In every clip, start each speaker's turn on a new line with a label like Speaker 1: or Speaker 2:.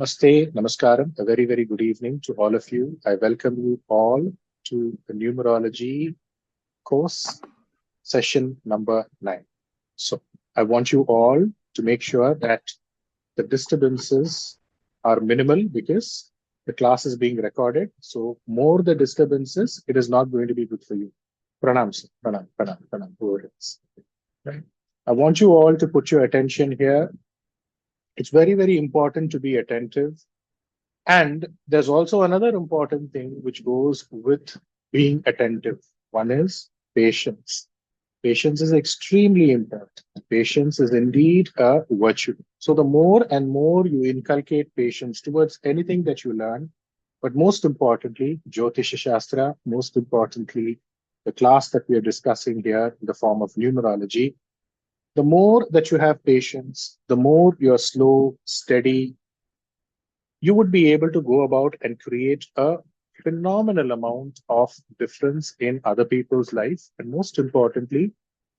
Speaker 1: Namaste, Namaskaram, a very, very good evening to all of you. I welcome you all to the numerology course, session number 9. So, I want you all to make sure that the disturbances are minimal because the class is being recorded. So, more the disturbances, it is not going to be good for you. Pranam, sir. Pranam, pranam, pranam, whoever it is. Right? I want you all to put your attention here. It's very, very important to be attentive. And there's also another important thing which goes with being attentive. One is patience. Patience is extremely important. Patience is indeed a virtue. So the more and more you inculcate patience towards anything that you learn, but most importantly, Jyotisha Shastra, most importantly, the class that we are discussing here in the form of numerology, the more that you have patience, the more you're slow, steady, you would be able to go about and create a phenomenal amount of difference in other people's life, and most importantly,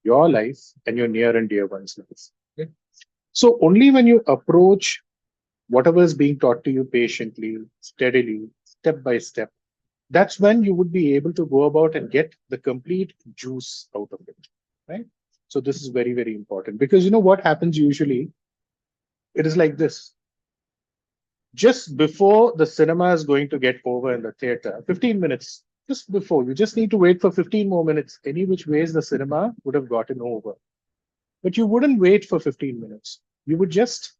Speaker 1: your life and your near and dear ones' life. Okay? So only when you approach whatever is being taught to you patiently, steadily, step by step, that's when you would be able to go about and get the complete juice out of it. Right? So this is very, very important because you know what happens usually? It is like this. Just before the cinema is going to get over in the theater, 15 minutes, just before, you just need to wait for 15 more minutes. Any which ways the cinema would have gotten over. But you wouldn't wait for 15 minutes. You would just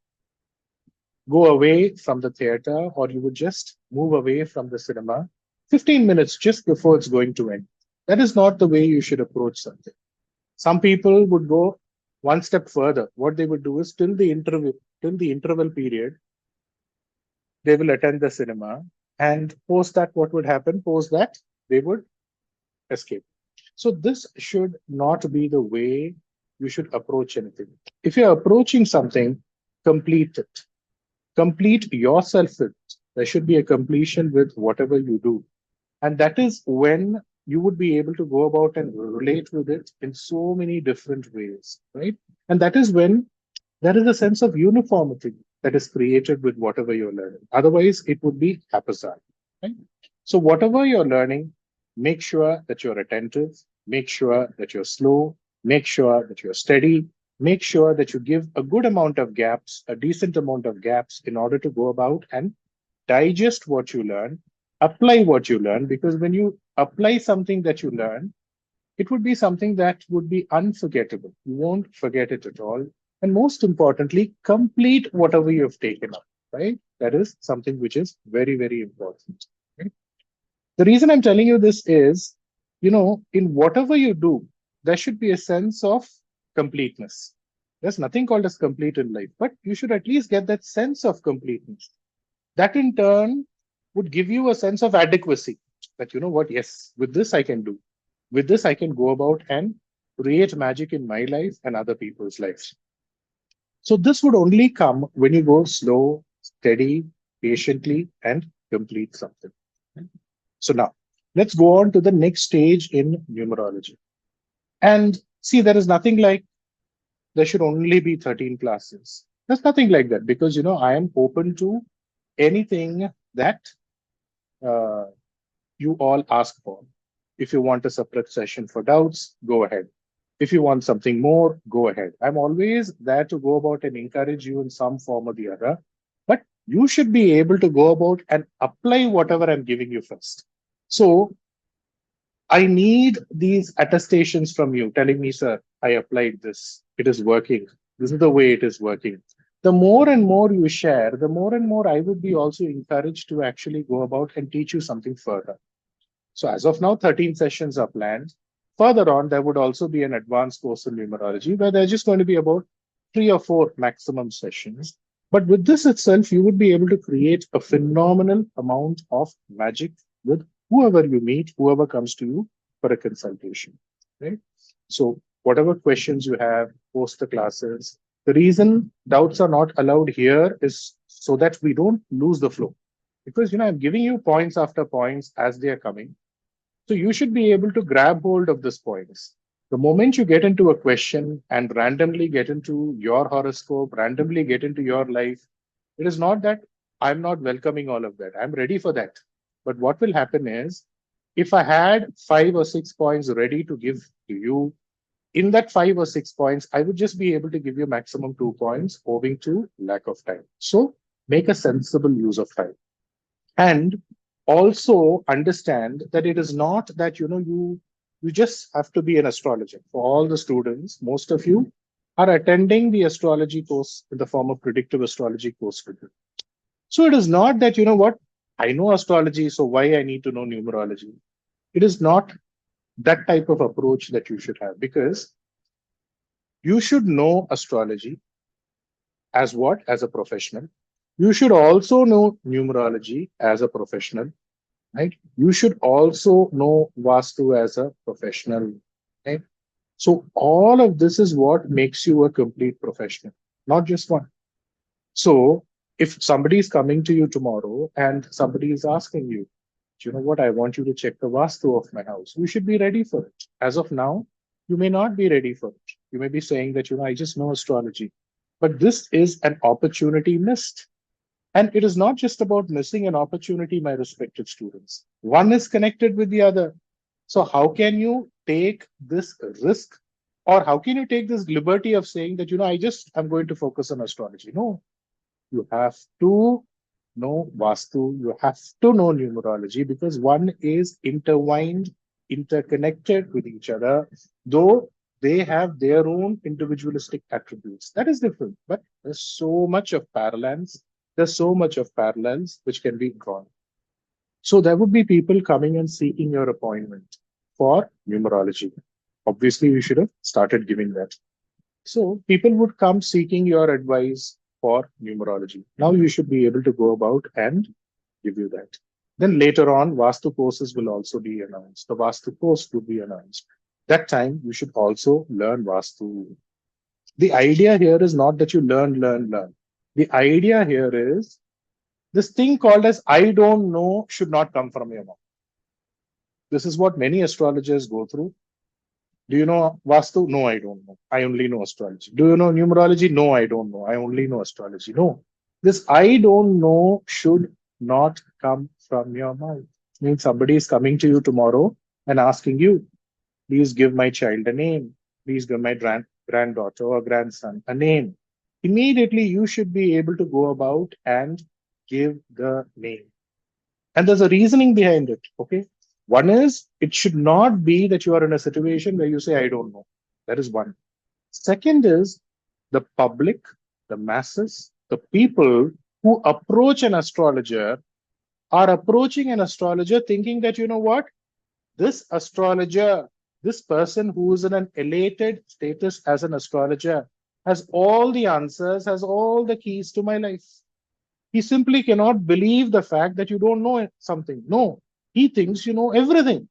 Speaker 1: go away from the theater or you would just move away from the cinema 15 minutes just before it's going to end. That is not the way you should approach something. Some people would go one step further. What they would do is till the interval period, they will attend the cinema, and post that what would happen? Post that they would escape. So this should not be the way you should approach anything. If you're approaching something, complete it. Complete yourself with it. There should be a completion with whatever you do. And that is when you would be able to go about and relate with it in so many different ways, right? And that is when there is a sense of uniformity that is created with whatever you're learning. Otherwise, it would be haphazard. Right? So, whatever you're learning, make sure that you're attentive, make sure that you're slow, make sure that you're steady, make sure that you give a good amount of gaps, a decent amount of gaps in order to go about and digest what you learn, apply what you learn, because when you apply something that you learn, it would be something that would be unforgettable. You won't forget it at all. And most importantly, complete whatever you have taken up, right? That is something which is very, very important. Right? The reason I'm telling you this is, in whatever you do, there should be a sense of completeness. There's nothing called as complete in life, but you should at least get that sense of completeness. That in turn would give you a sense of adequacy that, you know what, yes, with this I can do. With this, I can go about and create magic in my life and other people's lives. So this would only come when you go slow, steady, patiently, and complete something. So now, let's go on to the next stage in numerology. And see, there is nothing like there should only be 13 classes. There's nothing like that because, I am open to anything that uh, you all ask for. If you want a separate session for doubts, go ahead. If you want something more, go ahead. I'm always there to go about and encourage you in some form or the other. But you should be able to go about and apply whatever I'm giving you first. So I need these attestations from you telling me, sir, I applied this. It is working. This is the way it is working. The more and more you share, the more and more I would be also encouraged to actually go about and teach you something further. So as of now, 13 sessions are planned. Further on, there would also be an advanced course in numerology where there's just going to be about 3 or 4 maximum sessions. But with this itself, you would be able to create a phenomenal amount of magic with whoever you meet, whoever comes to you for a consultation. Right? So whatever questions you have, post the classes. The reason doubts are not allowed here is so that we don't lose the flow. Because I'm giving you points after points as they are coming. So you should be able to grab hold of these points. The moment you get into a question and randomly get into your horoscope, randomly get into your life, it is not that I'm not welcoming all of that. I'm ready for that. But what will happen is, if I had 5 or 6 points ready to give to you, in that 5 or 6 points, I would just be able to give you maximum 2 points owing to lack of time. So make a sensible use of time. And also understand that it is not that, you just have to be an astrologer. For all the students, most of you are attending the astrology course in the form of predictive astrology course with you. So it is not that, I know astrology, so why I need to know numerology. It is not that type of approach that you should have, because you should know astrology as what? As a professional. You should also know numerology as a professional, right? You should also know Vastu as a professional, right? So all of this is what makes you a complete professional, not just one. So if somebody is coming to you tomorrow and somebody is asking you, you know what, I want you to check the Vastu of my house, you should be ready for it. As of now, you may not be ready for it. You may be saying that, I just know astrology. But this is an opportunity missed. And it is not just about missing an opportunity, my respected students. One is connected with the other. So how can you take this risk, or how can you take this liberty of saying that, I'm going to focus on astrology? No, you have to know Vastu, you have to know numerology, because one is intertwined, interconnected with each other, though they have their own individualistic attributes. That is different, but there's so much of parallels. There's so much of parallels which can be drawn. So there would be people coming and seeking your appointment for numerology. Obviously, you should have started giving that. So people would come seeking your advice for numerology. Now you should be able to go about and give you that. Then later on, Vastu courses will also be announced. The Vastu course will be announced. That time, you should also learn Vastu. The idea here is not that you learn. The idea here is, this thing called as I don't know should not come from your mouth. This is what many astrologers go through. Do you know Vastu? No, I don't know. I only know astrology. Do you know numerology? No, I don't know. I only know astrology. No. This I don't know should not come from your mouth. It means somebody is coming to you tomorrow and asking you, please give my child a name. Please give my granddaughter or grandson a name. Immediately, you should be able to go about and give the name. And there's a reasoning behind it. Okay. One is, it should not be that you are in a situation where you say, I don't know. That is one. Second is, the public, the masses, the people who approach an astrologer are approaching an astrologer thinking that, you know what, this astrologer, this person who is in an elated status as an astrologer, has all the answers, has all the keys to my life. He simply cannot believe the fact that you don't know something. No, he thinks you know everything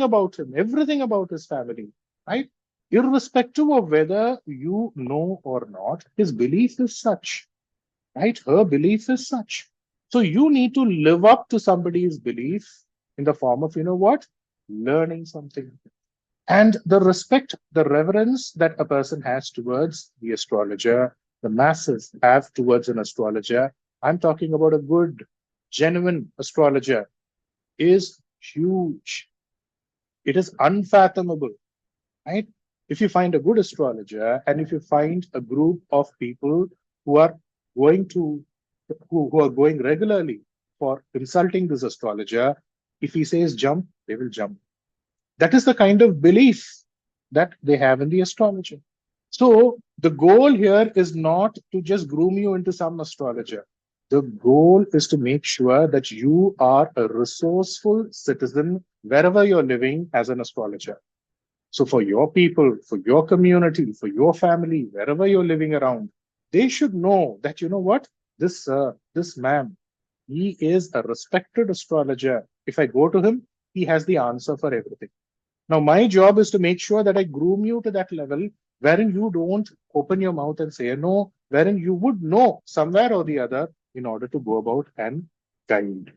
Speaker 1: about him, everything about his family, right? Irrespective of whether you know or not, his belief is such, right? Her belief is such. So you need to live up to somebody's belief in the form of, learning something. And the respect, the reverence that a person has towards the astrologer, the masses have towards an astrologer, I'm talking about a good, genuine astrologer, is huge. It is unfathomable, right? If you find a good astrologer, and if you find a group of people who are going to, who are going regularly for consulting this astrologer, if he says jump, they will jump. That is the kind of belief that they have in the astrologer. So the goal here is not to just groom you into some astrologer. The goal is to make sure that you are a resourceful citizen wherever you're living as an astrologer. So for your people, for your community, for your family, wherever you're living around, they should know that, this man, he is a respected astrologer. If I go to him, he has the answer for everything. Now, my job is to make sure that I groom you to that level wherein you don't open your mouth and say no, wherein you would know somewhere or the other in order to go about and guide.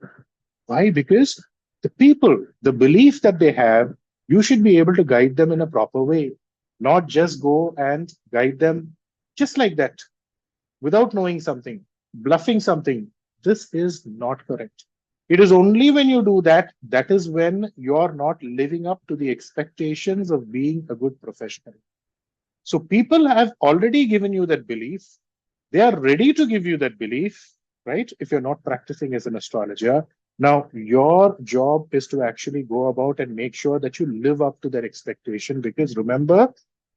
Speaker 1: Why? Because the people, the belief that they have, you should be able to guide them in a proper way, not just go and guide them just like that without knowing something. bluffing something. This is not correct. It is only when you do that, that is when you're not living up to the expectations of being a good professional. So people have already given you that belief. They are ready to give you that belief, right? If you're not practicing as an astrologer. Now, your job is to actually go about and make sure that you live up to that expectation, because remember,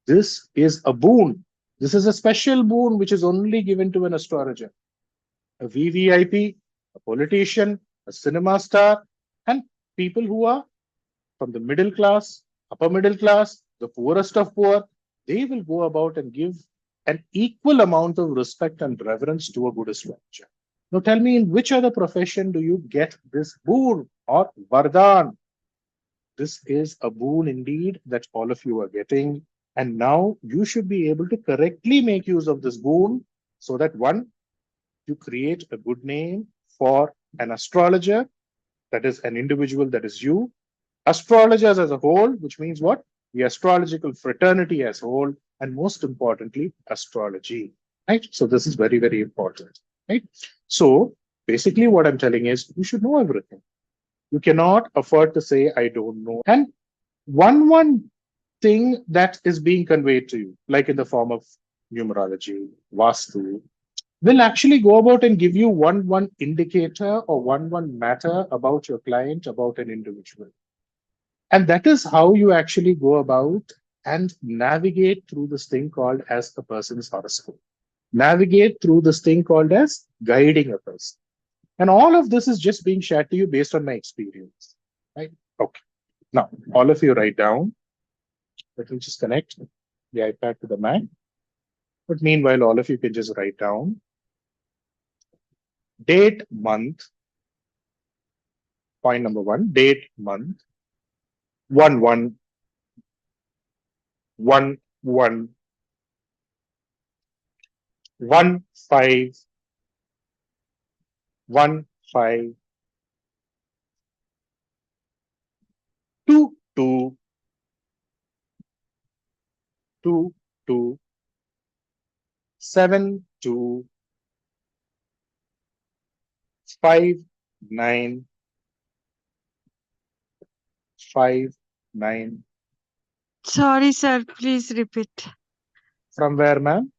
Speaker 1: this is a boon. This is a special boon which is only given to an astrologer. A VVIP, a politician, a cinema star, and people who are from the middle class, upper middle class, the poorest of poor, they will go about and give an equal amount of respect and reverence to a good astrologer. Now tell me, in which other profession do you get this boon or vardhan? This is a boon indeed that all of you are getting. And now you should be able to correctly make use of this boon so that one, you create a good name for an astrologer, that is an individual, that is you, astrologers as a whole, which means what? The astrological fraternity as a whole, and most importantly, astrology, right? So this is very, very important, right? So basically what I'm telling is you should know everything. You cannot afford to say, I don't know. And one thing that is being conveyed to you, like in the form of numerology, Vastu, will actually go about and give you one indicator or one matter about your client, about an individual. And that is how you actually go about and navigate through this thing called as a person's horoscope. Navigate through this thing called as guiding a person. And all of this is just being shared to you based on my experience. Right? Okay. Now, all of you write down. Let me just connect the iPad to the Mac. But meanwhile, all of you can just write down date, month. Point number one, date, month. 1/1, 1/1, 1/5, 1/5, 2/2, 2/2, 7/2, 5/9, 5/9.
Speaker 2: Sorry, sir. Please repeat.
Speaker 1: From where, ma'am?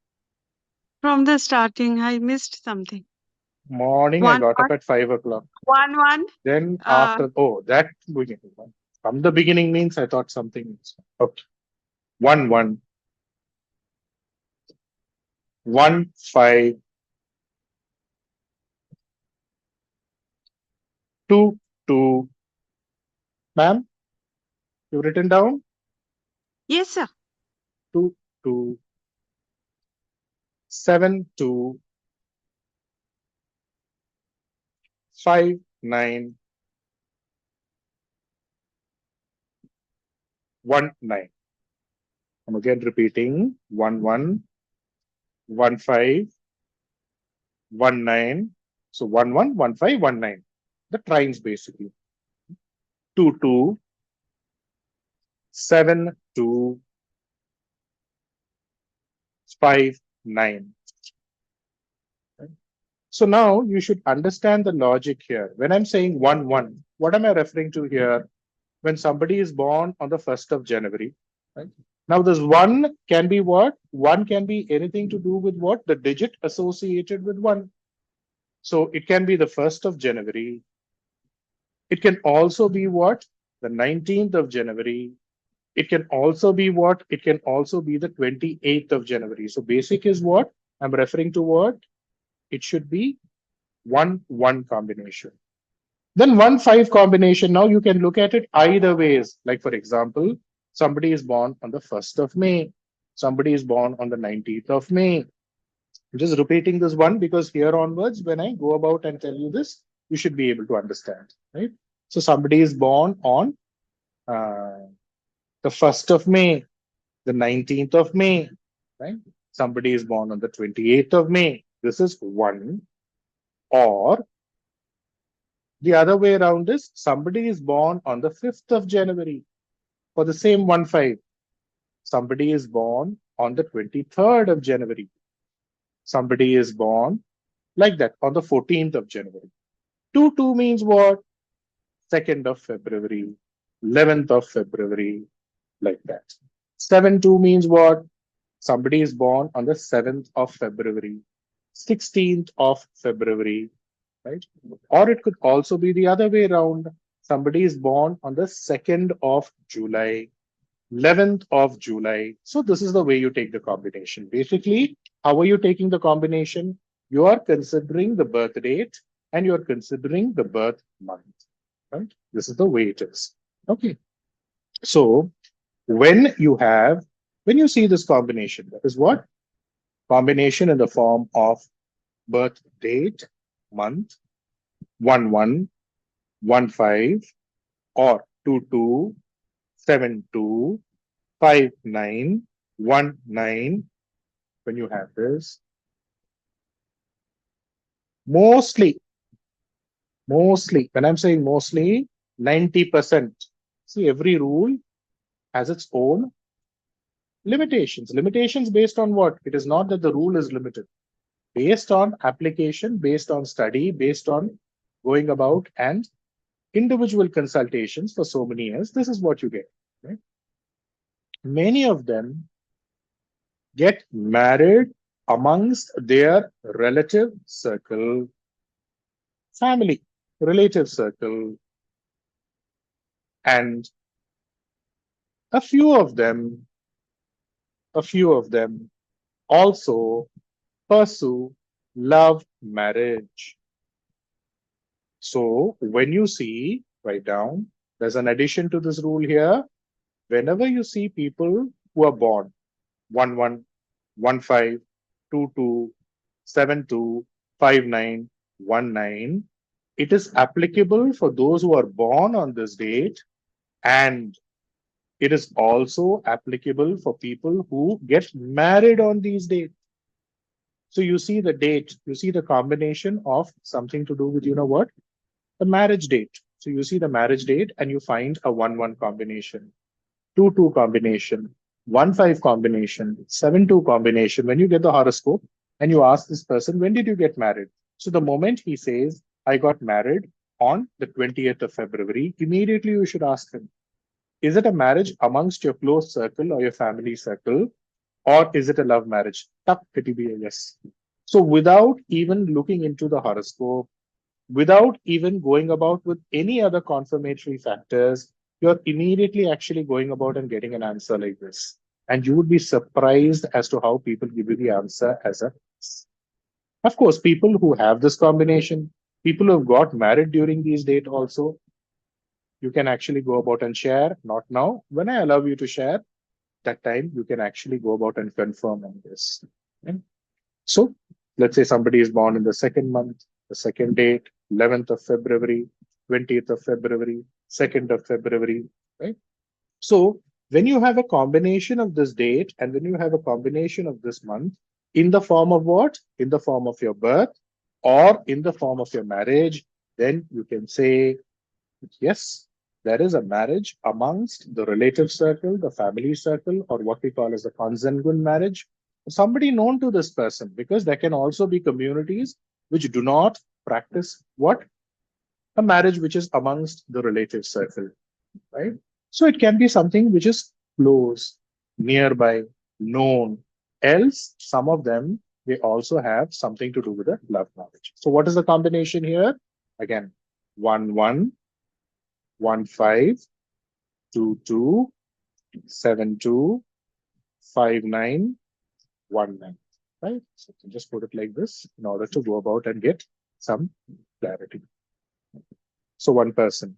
Speaker 2: From the starting, I missed something.
Speaker 1: Morning, I
Speaker 2: One,
Speaker 1: got up
Speaker 2: one,
Speaker 1: at 5 o'clock.
Speaker 2: one.
Speaker 1: Then
Speaker 2: Uh,
Speaker 1: after, oh, that beginning one. From the beginning means I thought something else. Okay. 1/1, 1/5, 2/2. Ma'am, you've written down?
Speaker 2: yes, sir.
Speaker 1: 2/2, 7/2, 5/9, 1/9. I'm again repeating 1/1, 1/5, 1/9. So 1/1, 1/5, 1/9. The trines basically. 2/2, 7/2, 5/9. So now you should understand the logic here. When I'm saying 1/1, what am I referring to here? When somebody is born on the 1st of January, right? Now this one can be what? One can be anything to do with what? The digit associated with one. So it can be the 1st of January. It can also be what? The 19th of January. It can also be what? It can also be the 28th of January. So basic is what? I'm referring to what? It should be 1/1 combination. Then 1/5 combination, now you can look at it either ways. Like for example, somebody is born on the 1st of May. Somebody is born on the 19th of May. I'm just repeating this one because here onwards, when I go about and tell you this, you should be able to understand, right? So somebody is born on the 1st of May, the 19th of May, right? Somebody is born on the 28th of May. This is one. Or the other way around is somebody is born on the 5th of January for the same 1/5. Somebody is born on the 23rd of January. Somebody is born like that on the 14th of January. 2-2 means what? 2nd of February, 11th of February, like that. 7-2 means what? Somebody is born on the 7th of February, 16th of February, right? Or it could also be the other way around. Somebody is born on the 2nd of July, 11th of July. So this is the way you take the combination. Basically, how are you taking the combination? You are considering the birth date and you're considering the birth month, right? This is the way it is. Okay. So when you see this combination, that is what? Combination in the form of birth date, month, 1-1, 1-5, or 2-2, 7-2, 5-9, 1-9. When you have this, mostly, when I'm saying mostly, 90%. See, every rule has its own limitations. Limitations based on what? It is not that the rule is limited. Based on application, based on study, based on going about and individual consultations for so many years, this is what you get. Right? Many of them get married amongst their relative circle, family, relative circle, and a few of them also pursue love marriage. So when you see, write down, there's an addition to this rule here. Whenever you see people who are born 1-1, 1-5, 2-2, 7-2, 5-9, 1-9, it is applicable for those who are born on this date, and it is also applicable for people who get married on these dates. So you see the date, you see the combination of something to do with, you know what? The marriage date. So you see the marriage date and you find a 1-1 combination, 2-2 combination, 1-5 combination, 7-2 combination. When you get the horoscope and you ask this person, when did you get married? So the moment he says, I got married on the 20th of February, immediately you should ask him, is it a marriage amongst your close circle or your family circle? Or is it a love marriage? Tuck, it will be a yes. So without even looking into the horoscope, without even going about with any other confirmatory factors, you're immediately actually going about and getting an answer like this. And you would be surprised as to how people give you the answer as a yes. Of course, people who have this combination, people who have got married during these dates also, you can actually go about and share. Not now. When I allow you to share, that time you can actually go about and confirm on this. Okay? So let's say somebody is born in the second month, the second date, 11th of February, 20th of February, 2nd of February, right? So when you have a combination of this date and when you have a combination of this month in the form of what? In the form of your birth or in the form of your marriage, then you can say, yes, there is a marriage amongst the relative circle, the family circle, or what we call as the consanguine marriage. Somebody known to this person, because there can also be communities which do not practice what? A marriage which is amongst the relative circle, right? So it can be something which is close, nearby, known. Else, some of them, they also have something to do with the love marriage. So what is the combination here? Again, 1-1, 1-5, 2-2, 7-2, 5-9, 1-9. Right? So you can just put it like this in order to go about and get some clarity. So one person.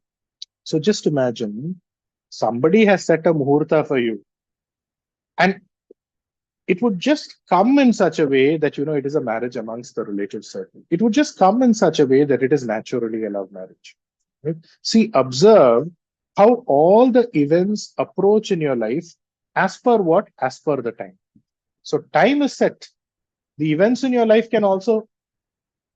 Speaker 1: So just imagine somebody has set a muhurta for you, and it would just come in such a way that it is a marriage amongst the relative circle. It would just come in such a way that it is naturally a love marriage. Right? See, observe how all the events approach in your life as per what? As per the time. So time is set. The events in your life can also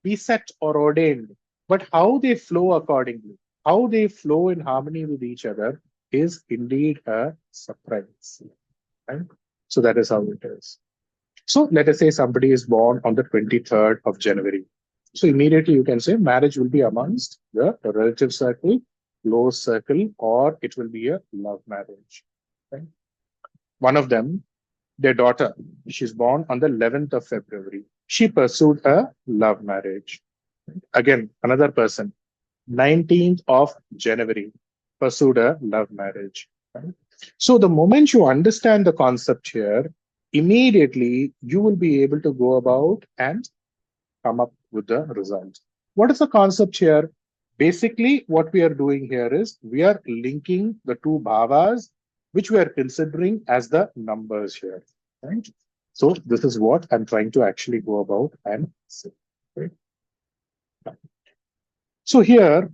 Speaker 1: be set or ordained, but how they flow accordingly, how they flow in harmony with each other is indeed a surprise. Right? So that is how it is. So let us say somebody is born on the 23rd of January. So immediately you can say marriage will be amongst the relative circle, close circle, or it will be a love marriage. Right? One of them, their daughter, she's born on the 11th of February. She pursued a love marriage. Again, another person, 19th of January, pursued a love marriage. Right? So the moment you understand the concept here, immediately you will be able to go about and come up with the result. What is the concept here? Basically, what we are doing here is we are linking the two bhavas, which we are considering as the numbers here. Right? So this is what I'm trying to actually go about and say. Right? So here,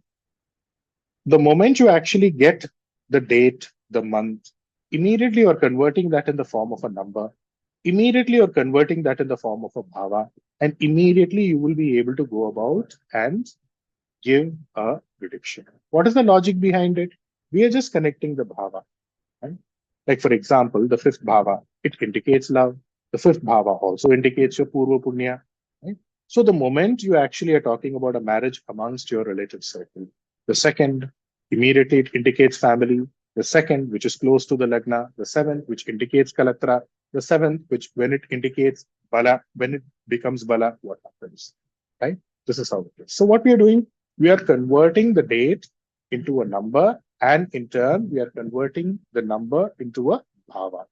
Speaker 1: the moment you actually get the date, the month, immediately you're converting that in the form of a number. Immediately you're converting that in the form of a bhava. And immediately you will be able to go about and give a prediction. What is the logic behind it? We are just connecting the bhava. Right? Like, for example, the fifth bhava, it indicates love. The fifth bhava also indicates your purva punya. Right? So the moment you actually are talking about a marriage amongst your relative circle, the second, immediately it indicates family. The second, which is close to the lagna. The seventh, which indicates kalatra. The seventh, which when it indicates bala, when it becomes bala, what happens? Right? This is how it is. So what we are doing, we are converting the date into a number, and in turn, we are converting the number into a bhava.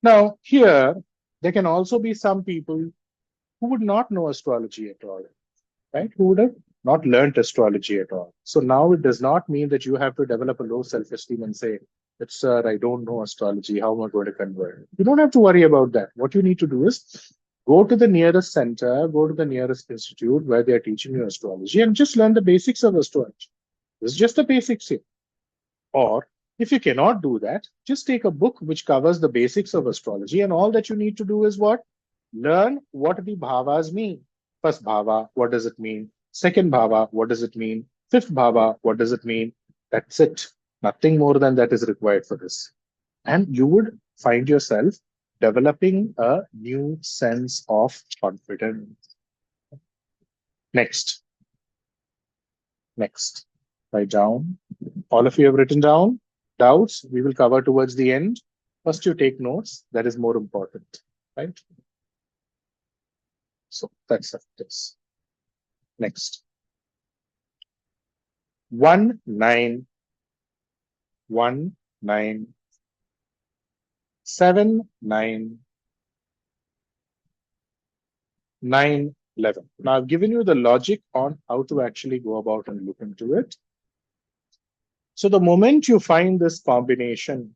Speaker 1: Now, here, there can also be some people who would not know astrology at all, right? Who would have not learned astrology at all. So now it does not mean that you have to develop a low self-esteem and say, "But sir, I don't know astrology. How am I going to convert?" You don't have to worry about that. What you need to do is go to the nearest center, go to the nearest institute where they are teaching you astrology and just learn the basics of astrology. This is just the basics here. Or if you cannot do that, just take a book which covers the basics of astrology, and all that you need to do is what? Learn what the bhavas mean. First bhava, what does it mean? Second bhava, what does it mean? Fifth bhava, what does it mean? That's it. Nothing more than that is required for this. And you would find yourself developing a new sense of confidence. Next. Next. Write down. All of you have written down doubts. We will cover towards the end. First, you take notes. That is more important, right? So that's this. Next. 19197911. Now I've given you the logic on how to actually go about and look into it. So the moment you find this combination,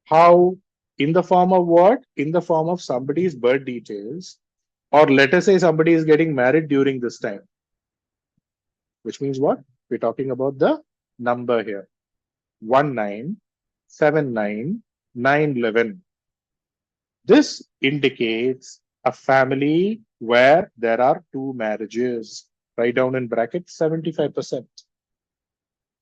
Speaker 1: how, in the form of what? In the form of somebody's birth details, or let us say somebody is getting married during this time, which means what? We're talking about the number here. 197911. This indicates a family where there are two marriages. Write down in brackets 75%.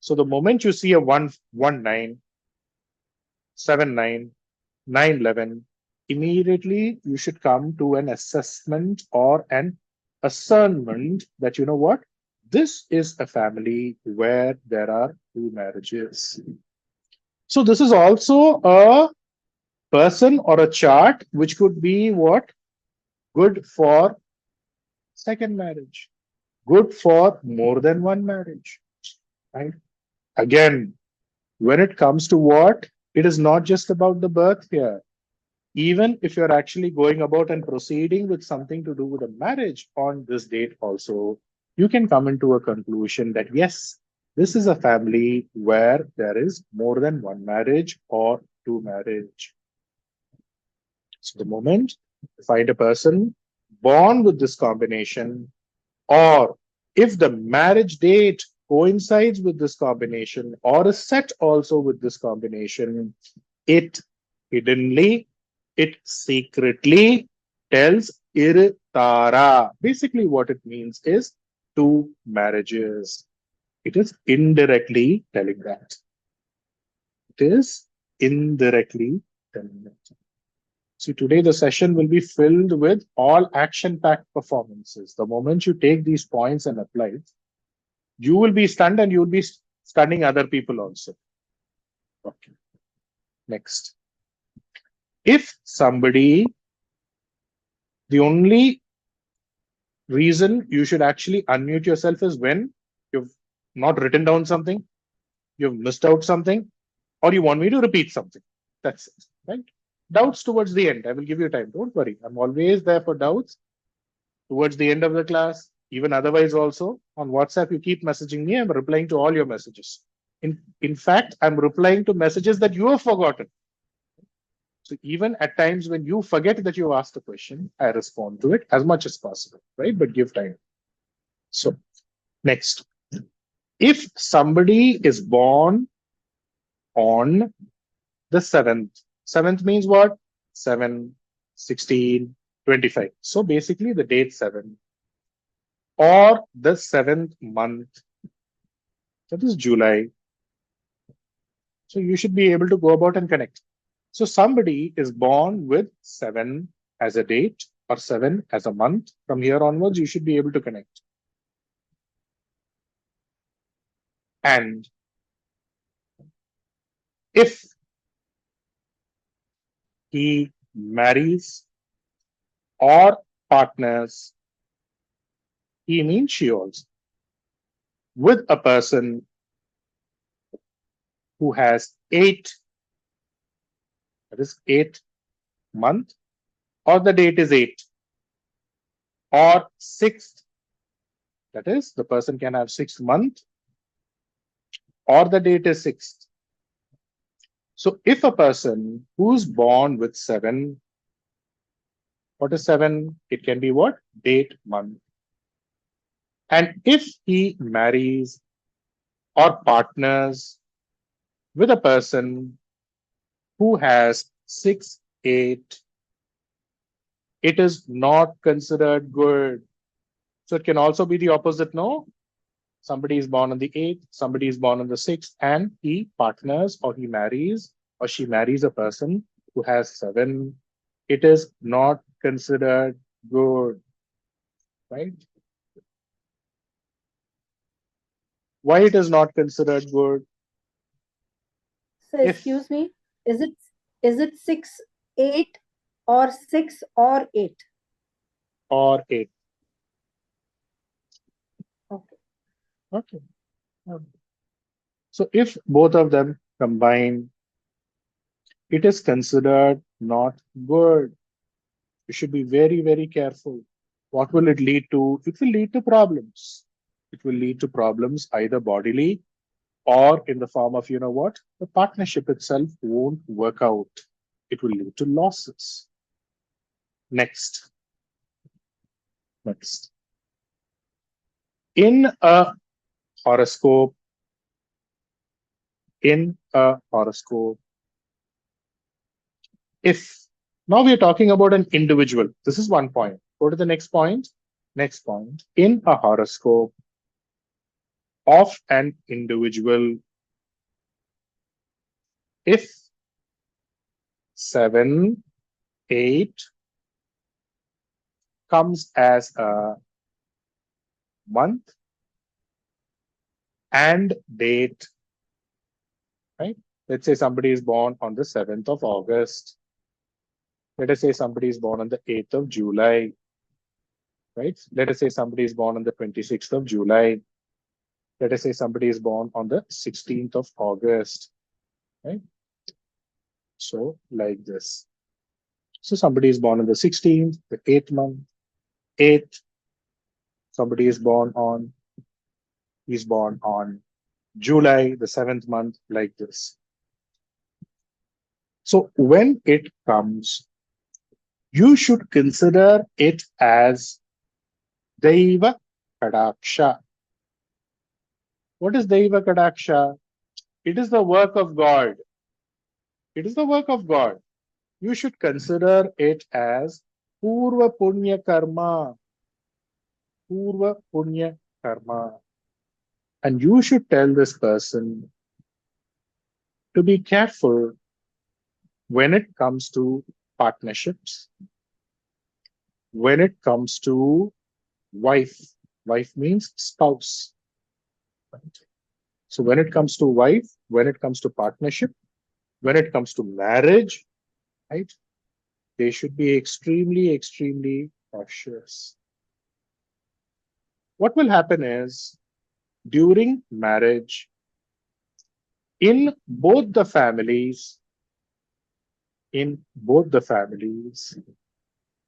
Speaker 1: So the moment you see a 1197911, immediately you should come to an assessment or an discernment that, you know what? This is a family where there are two marriages. So this is also a person or a chart which could be what? Good for second marriage, good for more than one marriage, right? Again, when it comes to what? It is not just about the birth here. Even if you're actually going about and proceeding with something to do with a marriage on this date also, you can come into a conclusion that yes, this is a family where there is more than one marriage or two marriage. So the moment you find a person born with this combination, or if the marriage date coincides with this combination or is set also with this combination, it hiddenly, it secretly tells irtara. Basically, what it means is two marriages. It is indirectly telling that. It is indirectly telling that. See, today the session will be filled with all action-packed performances. The moment you take these points and apply it, you will be stunned and you will be stunning other people also. Okay. Next. If somebody, the only reason you should actually unmute yourself is when you've not written down something, you've missed out something, or you want me to repeat something. That's it, right? Doubts towards the end. I will give you time. Don't worry. I'm always there for doubts towards the end of the class. Even otherwise also, on WhatsApp, you keep messaging me. I'm replying to all your messages. In fact, I'm replying to messages that you have forgotten. So even at times when you forget that you asked a question, I respond to it as much as possible, right? But give time. So next, if somebody is born on the 7th, 7th means what? 7, 16, 25. So basically the date 7 or the 7th month, that is July. So you should be able to go about and connect. So somebody is born with 7 as a date or 7 as a month. From here onwards, you should be able to connect. And if he marries or partners, he means she also, with a person who has 8, that is 8th month, or the date is 8, or 6th, that is the person can have 6th month, or the date is 6th. So if a person who's born with 7, what is 7? It can be what? Date, month. And if he marries or partners with a person who has 6, 8, it is not considered good. So it can also be the opposite, no? Somebody is born on the 8th, somebody is born on the 6th, and he partners or he marries or she marries a person who has 7. It is not considered good, right? Why it is not considered good?
Speaker 3: So excuse me, is it 6, 8 or 6 or 8?
Speaker 1: Or 8.
Speaker 3: Okay.
Speaker 1: Okay. So if both of them combine, it is considered not good. You should be very, very careful. What will it lead to? It will lead to problems. It will lead to problems either bodily or in the form of, you know what? The partnership itself won't work out. It will lead to losses. Next. Next. In a horoscope, if now we are talking about an individual, this is one point. Go to the next point. Next point. In a horoscope of an individual, if 7, 8 comes as a month and date, right? Let's say somebody is born on the 7th of August. Let us say somebody is born on the 8th of July, right? Let us say somebody is born on the 26th of July. Let us say somebody is born on the 16th of August, right? So like this. So somebody is born on the 16th, the 8th month, 8th. Somebody is born on, he's born on July, the 7th month, like this. So when it comes, you should consider it as Daiva Kadaksha. What is Daiva Kadaksha? It is the work of God. It is the work of God. You should consider it as Purva Punya Karma. Purva Punya Karma. And you should tell this person to be careful when it comes to partnerships. When it comes to wife, wife means spouse. Right? So when it comes to wife, when it comes to partnership, when it comes to marriage, right, they should be extremely, extremely cautious. What will happen is during marriage, in both the families,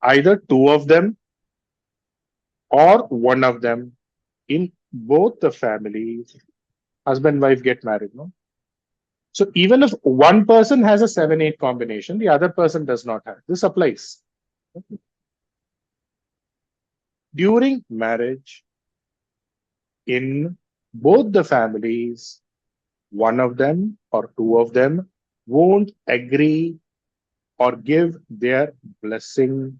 Speaker 1: either two of them or one of them, in both the families, husband wife get married, no? So even if one person has a 7-8 combination, the other person does not have. This applies. During marriage, in both the families, one of them or two of them won't agree or give their blessing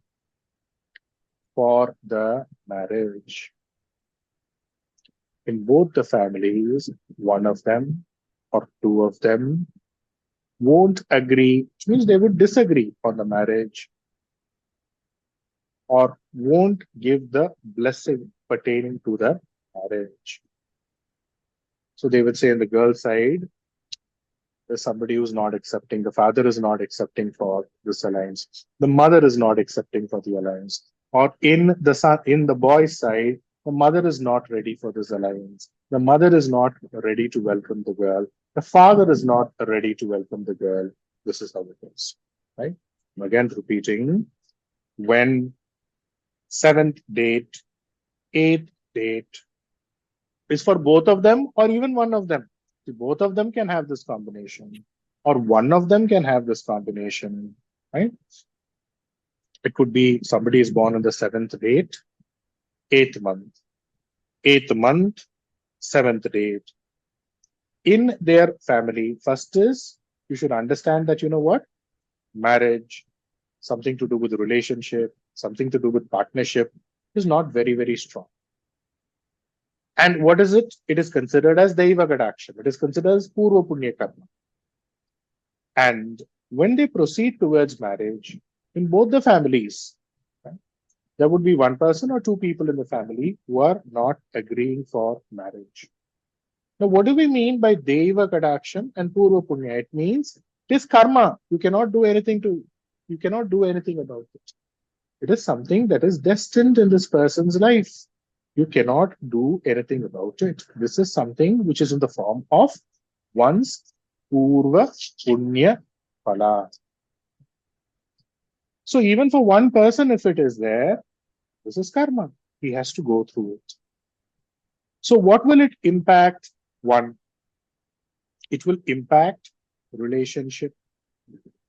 Speaker 1: for the marriage. In both the families, one of them or two of them won't agree, which means they would disagree on the marriage or won't give the blessing pertaining to the marriage. So they would say in the girl side, there's somebody who's not accepting, the father is not accepting for this alliance, the mother is not accepting for the alliance, or in the son, in the boy's side, the mother is not ready for this alliance, the mother is not ready to welcome the girl, the father is not ready to welcome the girl. This is how it is, right? Again repeating, when 7th date, 8th date is for both of them or even one of them. See, both of them can have this combination or one of them can have this combination, right? It could be somebody is born on the 7th date, 8th month, 7th date. In their family, first is you should understand that, you know what, marriage, something to do with relationship, something to do with partnership is not very, very strong. And what is it? It is considered as Daiva Gadaksha. It is considered as Purva Punya Karma. And when they proceed towards marriage, in both the families, right, there would be one person or two people in the family who are not agreeing for marriage. Now, what do we mean by Deva Kadaksham and Purva Punya? It means it is karma. You cannot do anything about it. It is something that is destined in this person's life. You cannot do anything about it. This is something which is in the form of one's Purva Punya Phala. So even for one person, if it is there, this is karma. He has to go through it. So what will it impact? One, it will impact relationship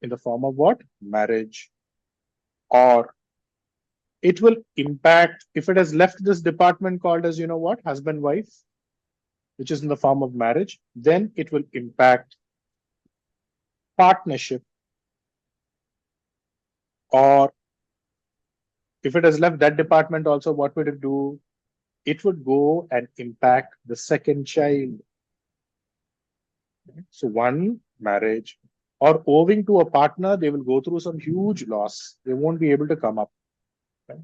Speaker 1: in the form of what? Marriage. Or it will impact, if it has left this department called as, you know what, husband-wife, which is in the form of marriage, then it will impact partnership. Or if it has left that department also, what would it do? It would go and impact the second child. So one, marriage, or owing to a partner, they will go through some huge loss. They won't be able to come up. Right?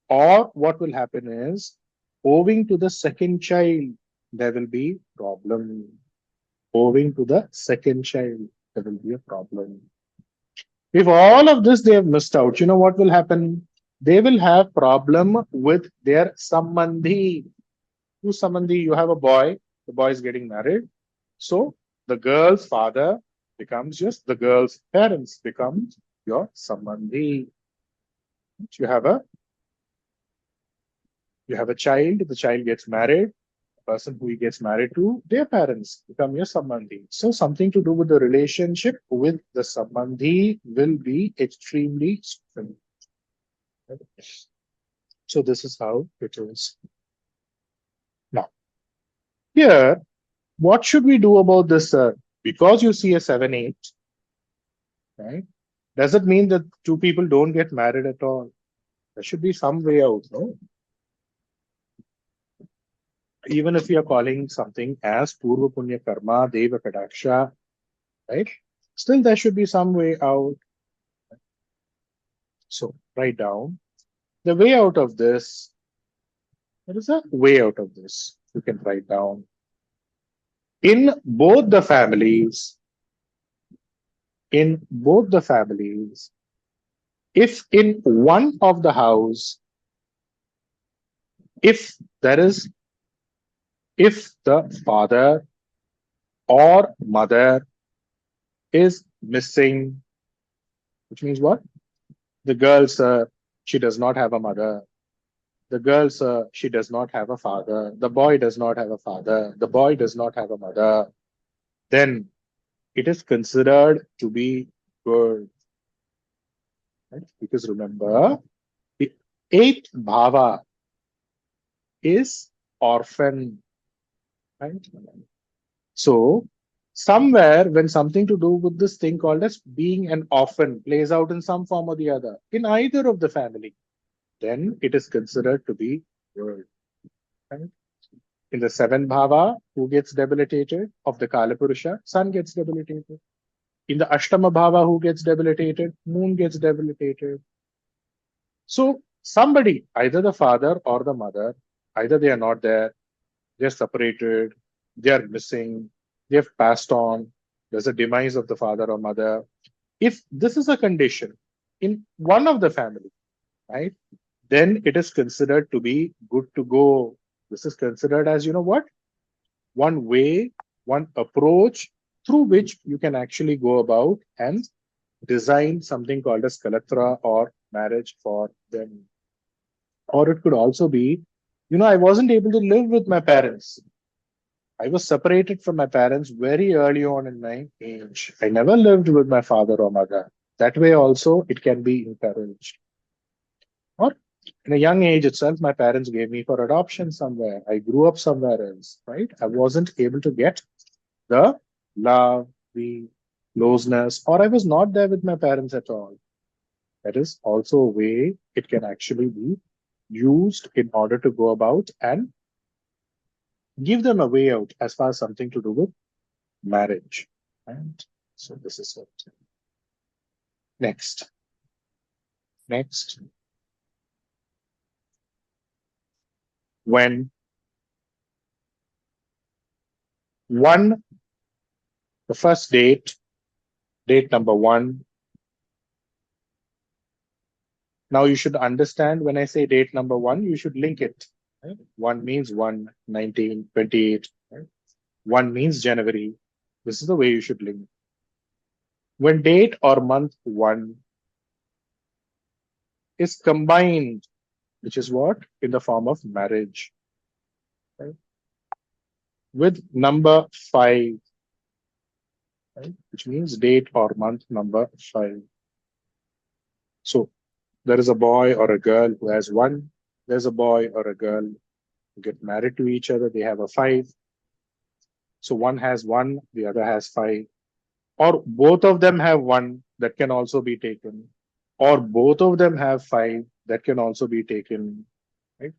Speaker 1: Or what will happen is, owing to the second child, there will be problem. Owing to the second child, there will be a problem. If all of this they have missed out, you know what will happen? They will have problem with their sambandhi. Who's sambandhi? You have a boy, the boy is getting married. So the girl's father becomes just the girl's parents becomes your sambandhi. You have a child, the child gets married, the person who he gets married to, their parents become your sambandhi. So something to do with the relationship with the sambandhi will be extremely strong. So this is how it is. Now, here, what should we do about this, sir? Because you see a 7-8, right? Does it mean that two people don't get married at all? There should be some way out, no? Even if we are calling something as Purva Punya Karma, Deva Kadaksha, right? Still, there should be some way out. So write down the way out of this. There is a way out of this. You can write down in both the families. In both the families, if in one of the house, if there is, if the father or mother is missing, which means what? The girl, sir, she does not have a mother. The girl, sir, she does not have a father. The boy does not have a father. The boy does not have a mother. Then it is considered to be good. Right? Because remember, the eighth bhava is orphan. Right? So somewhere when something to do with this thing called as being an orphan plays out in some form or the other in either of the family, then it is considered to be good. Right? In the seventh bhava, who gets debilitated? Of the Kalapurusha, sun gets debilitated. In the Ashtama bhava, who gets debilitated? Moon gets debilitated. So somebody, either the father or the mother, either they are not there, they're separated, they are missing, they have passed on, there's a demise of the father or mother. If this is a condition in one of the family, right, then it is considered to be good to go. This is considered as, you know what, one way, one approach through which you can actually go about and design something called as kalatra or marriage for them. Or it could also be, I wasn't able to live with my parents. I was separated from my parents very early on in my age. I never lived with my father or mother. That way also it can be encouraged. Or in a young age itself, my parents gave me for adoption somewhere. I grew up somewhere else, right? I wasn't able to get the love, the closeness, or I was not there with my parents at all. That is also a way it can actually be used in order to go about and give them a way out as far as something to do with marriage. And so this is it. Next. Next. When one, the first date, date number one. Now you should understand when I say date number one, you should link it. Right? One means 1, 19, 28. Right? One means January. This is the way you should link. When date or month one is combined, which is what? In the form of marriage. Right? With number 5, right? Which means date or month number 5. So there is a boy or a girl who has 1. There's a boy or a girl who get married to each other. They have a 5. So one has 1, the other has 5. Or both of them have 1, that can also be taken. Or both of them have 5, that can also be taken. Right?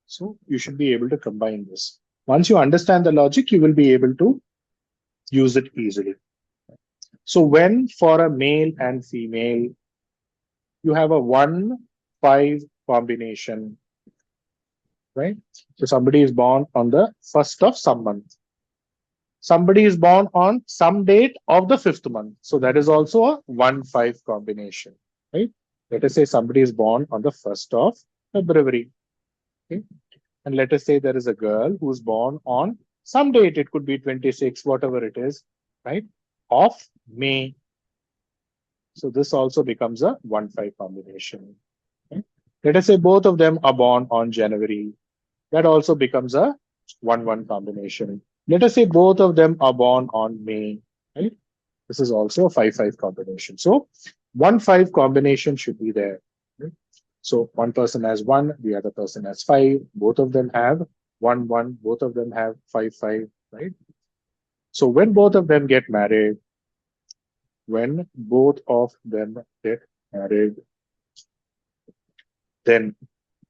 Speaker 1: So you should be able to combine this. Once you understand the logic, you will be able to use it easily. So when for a male and female, you have a 1-5 combination, right? So somebody is born on the 1st of some month. Somebody is born on some date of the 5th month. So that is also a 1-5 combination, right? Let us say somebody is born on the 1st of February. Okay? And let us say there is a girl who's born on some date, it could be 26, whatever it is, right? Of May. So this also becomes a 1-5 combination. Okay? Let us say both of them are born on January. That also becomes a 1-1 combination. Let us say both of them are born on May. Right? This is also a 5-5 combination. So 1-5 combination should be there. Right? So one person has 1, the other person has 5. Both of them have 1-1. Both of them have 5-5. Right? So when both of them get married, when both of them get married, then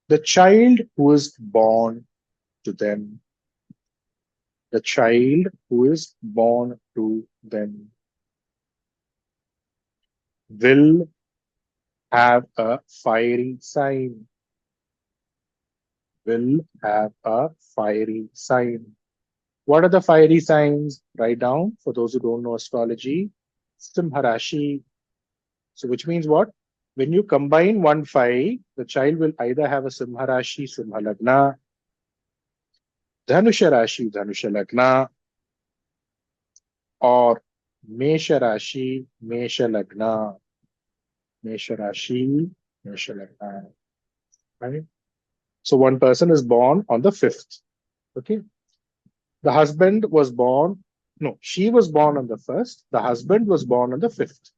Speaker 1: the child who is born to them, the child who is born to them will have a fiery sign. Will have a fiery sign. What are the fiery signs? Write down for those who don't know astrology. Simharashi. So which means what? When you combine 1, 5, the child will either have a Simharashi, Simhalagna, Dhanusha Rashi, Dhanusha Lagna, or Mesha Rashi, Mesha Lagna. Mesha Rashi, Mesha Lagna. Right? So one person is born on the 5th. Okay. The husband was born, no, she was born on the 1st. The husband was born on the 5th.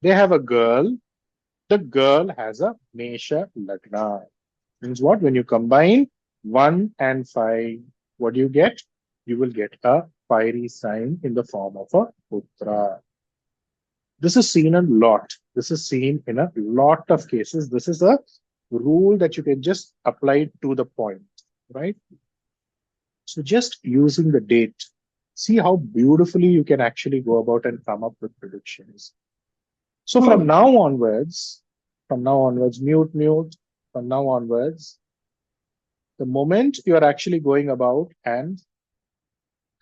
Speaker 1: They have a girl. The girl has a Mesha Lagna. Means what? When you combine 1 and 5, what do you get? You will get a fiery sign in the form of a Putra. This is seen a lot. This is seen in a lot of cases. This is a rule that you can just apply to the point, right? So just using the date, see how beautifully you can actually go about and come up with predictions. So from now onwards, mute, from now onwards, the moment you are actually going about and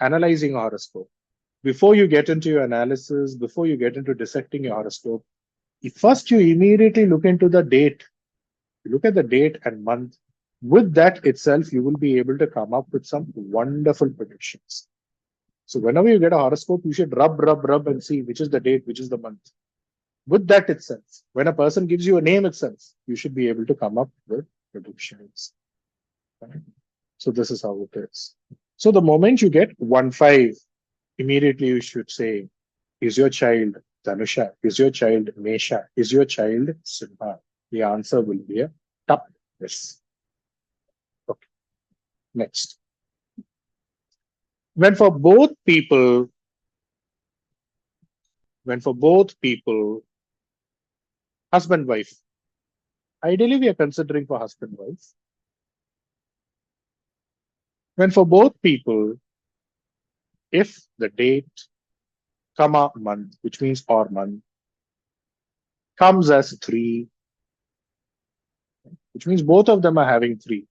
Speaker 1: analyzing horoscope, before you get into your analysis, before you get into dissecting your horoscope, first you immediately look into the date. You look at the date and month. With that itself, you will be able to come up with some wonderful predictions. So whenever you get a horoscope, you should rub and see which is the date, which is the month. With that itself, when a person gives you a name itself, you should be able to come up with predictions. Right? So this is how it is. So the moment you get 1, 5, immediately you should say, is your child Dhanusha? Is your child Mesha? Is your child Simha? The answer will be a top yes. Okay. Next. When for both people, husband, wife, ideally we are considering for husband, wife. When for both people, if the date, comma, month, which means or month, comes as 3, which means both of them are having 3.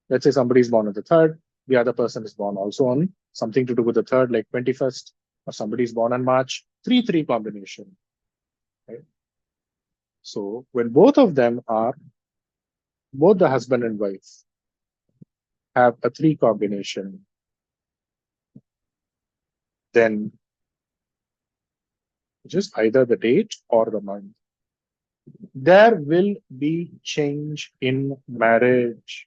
Speaker 1: Let's say somebody is born on the 3rd, the other person is born also on something to do with the 3rd, like 21st, or somebody is born on March, 3-3 combination. Right? So when both of them are, both the husband and wife have a 3 combination, then just either the date or the month, there will be change in marriage.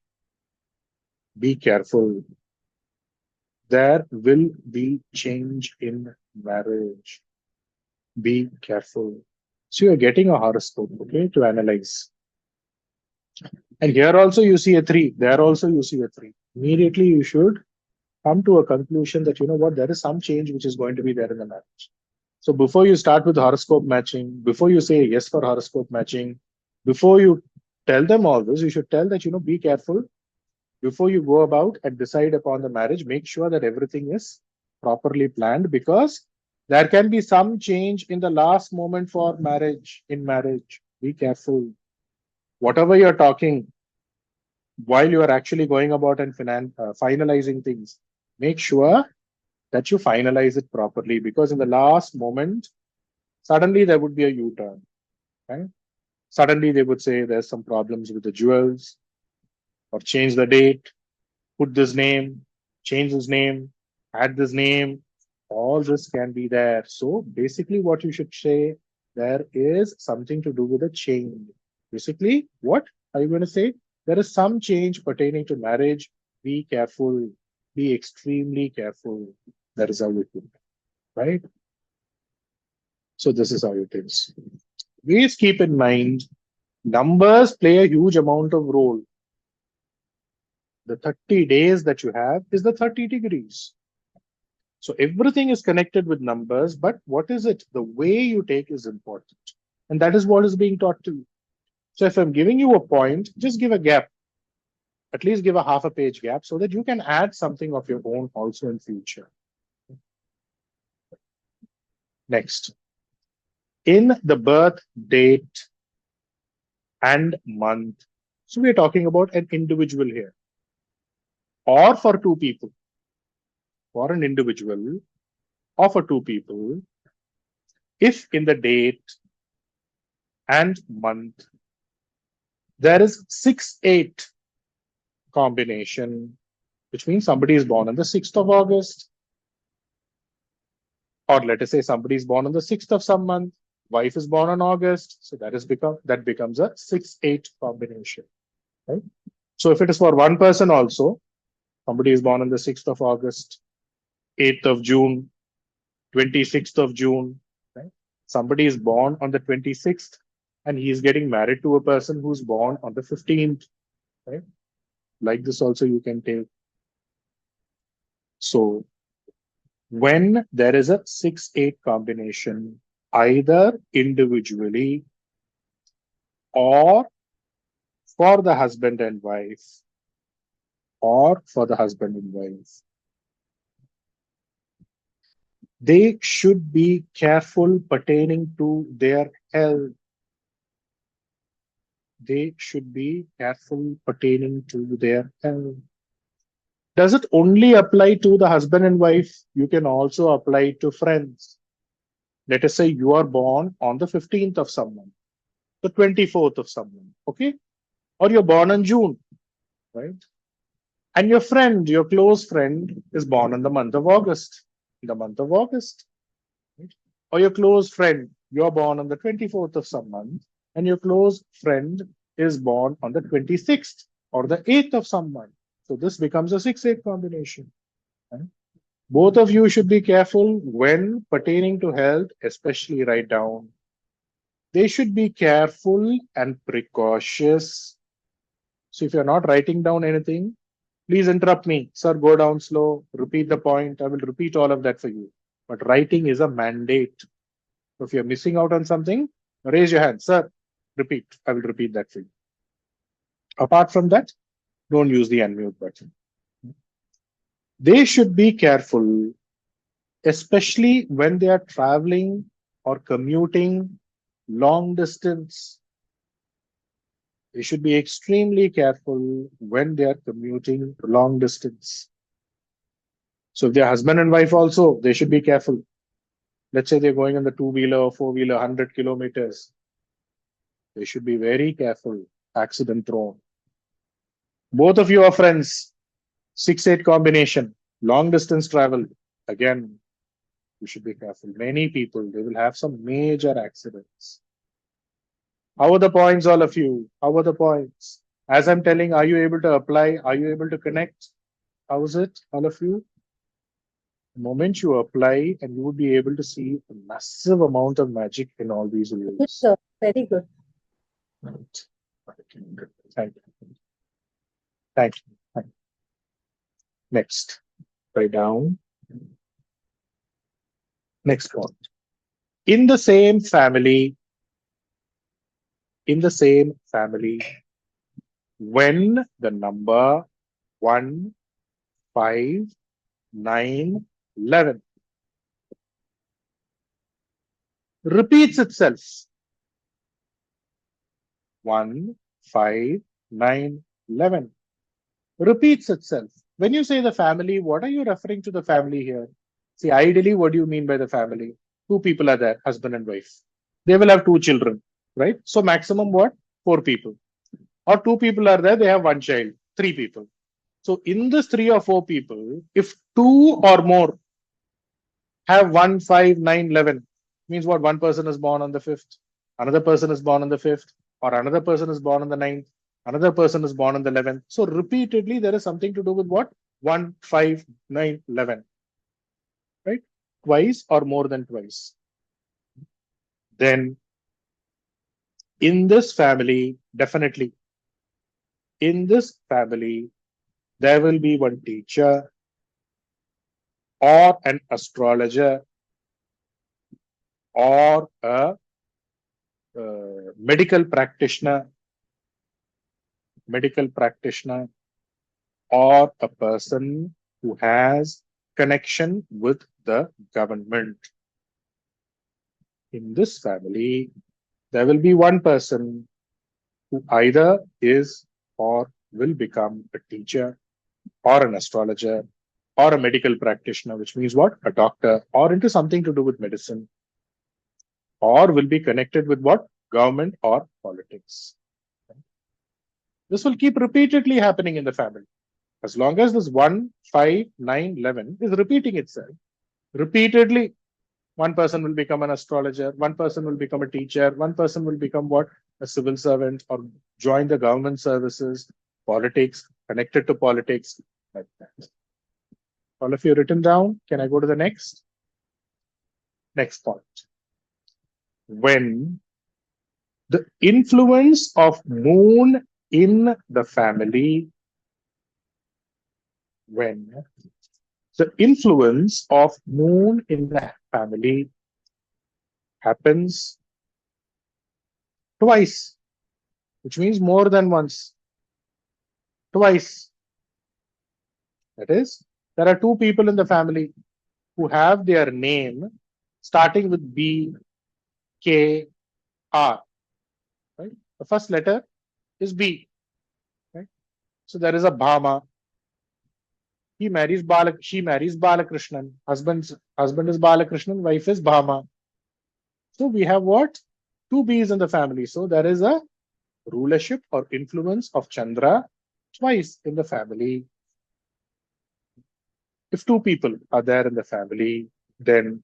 Speaker 1: Be careful. There will be change in marriage. Be careful. So you're getting a horoscope, okay, to analyze. And here also you see a 3. There also you see a 3. Immediately you should come to a conclusion that, you know what, there is some change which is going to be there in the marriage. So before you start with horoscope matching, before you say yes for horoscope matching, before you tell them all this, you should tell that, you know, be careful. Before you go about and decide upon the marriage, make sure that everything is properly planned, because there can be some change in the last moment for marriage, in marriage. Be careful. Whatever you're talking, while you are actually going about and finalizing things, make sure that you finalize it properly, because in the last moment, suddenly there would be a U-turn. Right? Suddenly they would say there's some problems with the jewels, or change the date, put this name, change this name, add this name. All this can be there. So basically what you should say, there is something to do with a change. Basically, what are you going to say? There is some change pertaining to marriage. Be careful. Be extremely careful. That is how it is, right? So this is how it is. Please keep in mind, numbers play a huge amount of role. The 30 days that you have is the 30 degrees. So everything is connected with numbers, but what is it? The way you take is important. And that is what is being taught to you. So if I'm giving you a point, just give a gap. At least give a half a page gap so that you can add something of your own also in future. Next. In the birth date, and month. So we're talking about an individual here, or for two people, for an individual, or for two people, if in the date and month there is 6-8 combination, which means somebody is born on the 6th of August, or let us say somebody is born on the 6th of some month, wife is born on August, so that becomes a 6-8 combination, right? So if it is for one person also, somebody is born on the 6th of August, 8th of June, 26th of June, right? Somebody is born on the 26th and he is getting married to a person who's born on the 15th, right? Like this also you can take. So when there is a 6-8 combination, either individually or for the husband and wife, or for the husband and wife, they should be careful pertaining to their health. They should be careful pertaining to their health. Does it only apply to the husband and wife? You can also apply to friends. Let us say you are born on the 15th of someone, the 24th of someone, okay? Or you're born in June, right? And your friend, your close friend, is born in the month of August, in the month of August, right? Or your close friend, you're born on the 24th of some month, and your close friend is born on the 26th or the 8th of some month. So this becomes a 6-8 combination, right? Both of you should be careful when pertaining to health, especially write down. They should be careful and precautious. So if you're not writing down anything, please interrupt me. Sir, go down slow, repeat the point. I will repeat all of that for you. But writing is a mandate. So if you're missing out on something, raise your hand. Sir, repeat. I will repeat that for you. Apart from that, don't use the unmute button. They should be careful, especially when they are traveling or commuting long distance. They should be extremely careful when they are commuting long distance. So if they're husband and wife also, they should be careful. Let's say they're going on the two-wheeler or four-wheeler, 100 kilometers. They should be very careful, accident prone. Both of you are friends, 6-8 combination, long distance travel. Again, you should be careful. Many people, they will have some major accidents. How are the points, all of you? How are the points? As I'm telling, are you able to apply? Are you able to connect? How is it, all of you? The moment you apply, and you would be able to see a massive amount of magic in all these
Speaker 3: Good,
Speaker 1: rules.
Speaker 3: sir. Very good.
Speaker 1: Right. Thank you. Thank you. Thank you. Next, write down. Next one. In the same family, when the number 1, 5, 9, 11 repeats itself. 1, 5, 9, 11 repeats itself. When you say the family, what are you referring to the family here? See, ideally, what do you mean by the family? Two people are there, husband and wife. They will have 2 children, right? So maximum what? 4 people. Or 2 people are there, they have 1 child, 3 people. So in this 3 or 4 people, if 2 or more have 1, 5, 9, 11, means what? One person is born on the 5th, another person is born on the 5th, or another person is born on the 9th, another person is born on the 11th. So repeatedly, there is something to do with what? 1, 5, 9, 11, right? Twice or more than twice. Then in this family, definitely, in this family, there will be one teacher or an astrologer or a medical practitioner, or a person who has connection with the government. In this family, there will be one person who either is or will become a teacher or an astrologer or a medical practitioner, which means what? A doctor, or into something to do with medicine, or will be connected with what? Government or politics. This will keep repeatedly happening in the family. As long as this 1, 5, 9, 11 is repeating itself, repeatedly, one person will become an astrologer, one person will become a teacher, one person will become what? A civil servant, or join the government services, politics, connected to politics, like that. All of you written down? Can I go to the next? Next point. When the influence of moon in the family, when the influence of moon in the family happens twice, which means more than once. Twice. That is, there are two people in the family who have their name starting with B, K, R. Right? The first letter is B. Right? So there is a Bhama. She marries Balakrishnan. Husband is Balakrishnan, wife is Bhama. So we have what? Two B's in the family. So there is a rulership or influence of Chandra twice in the family. If two people are there in the family, then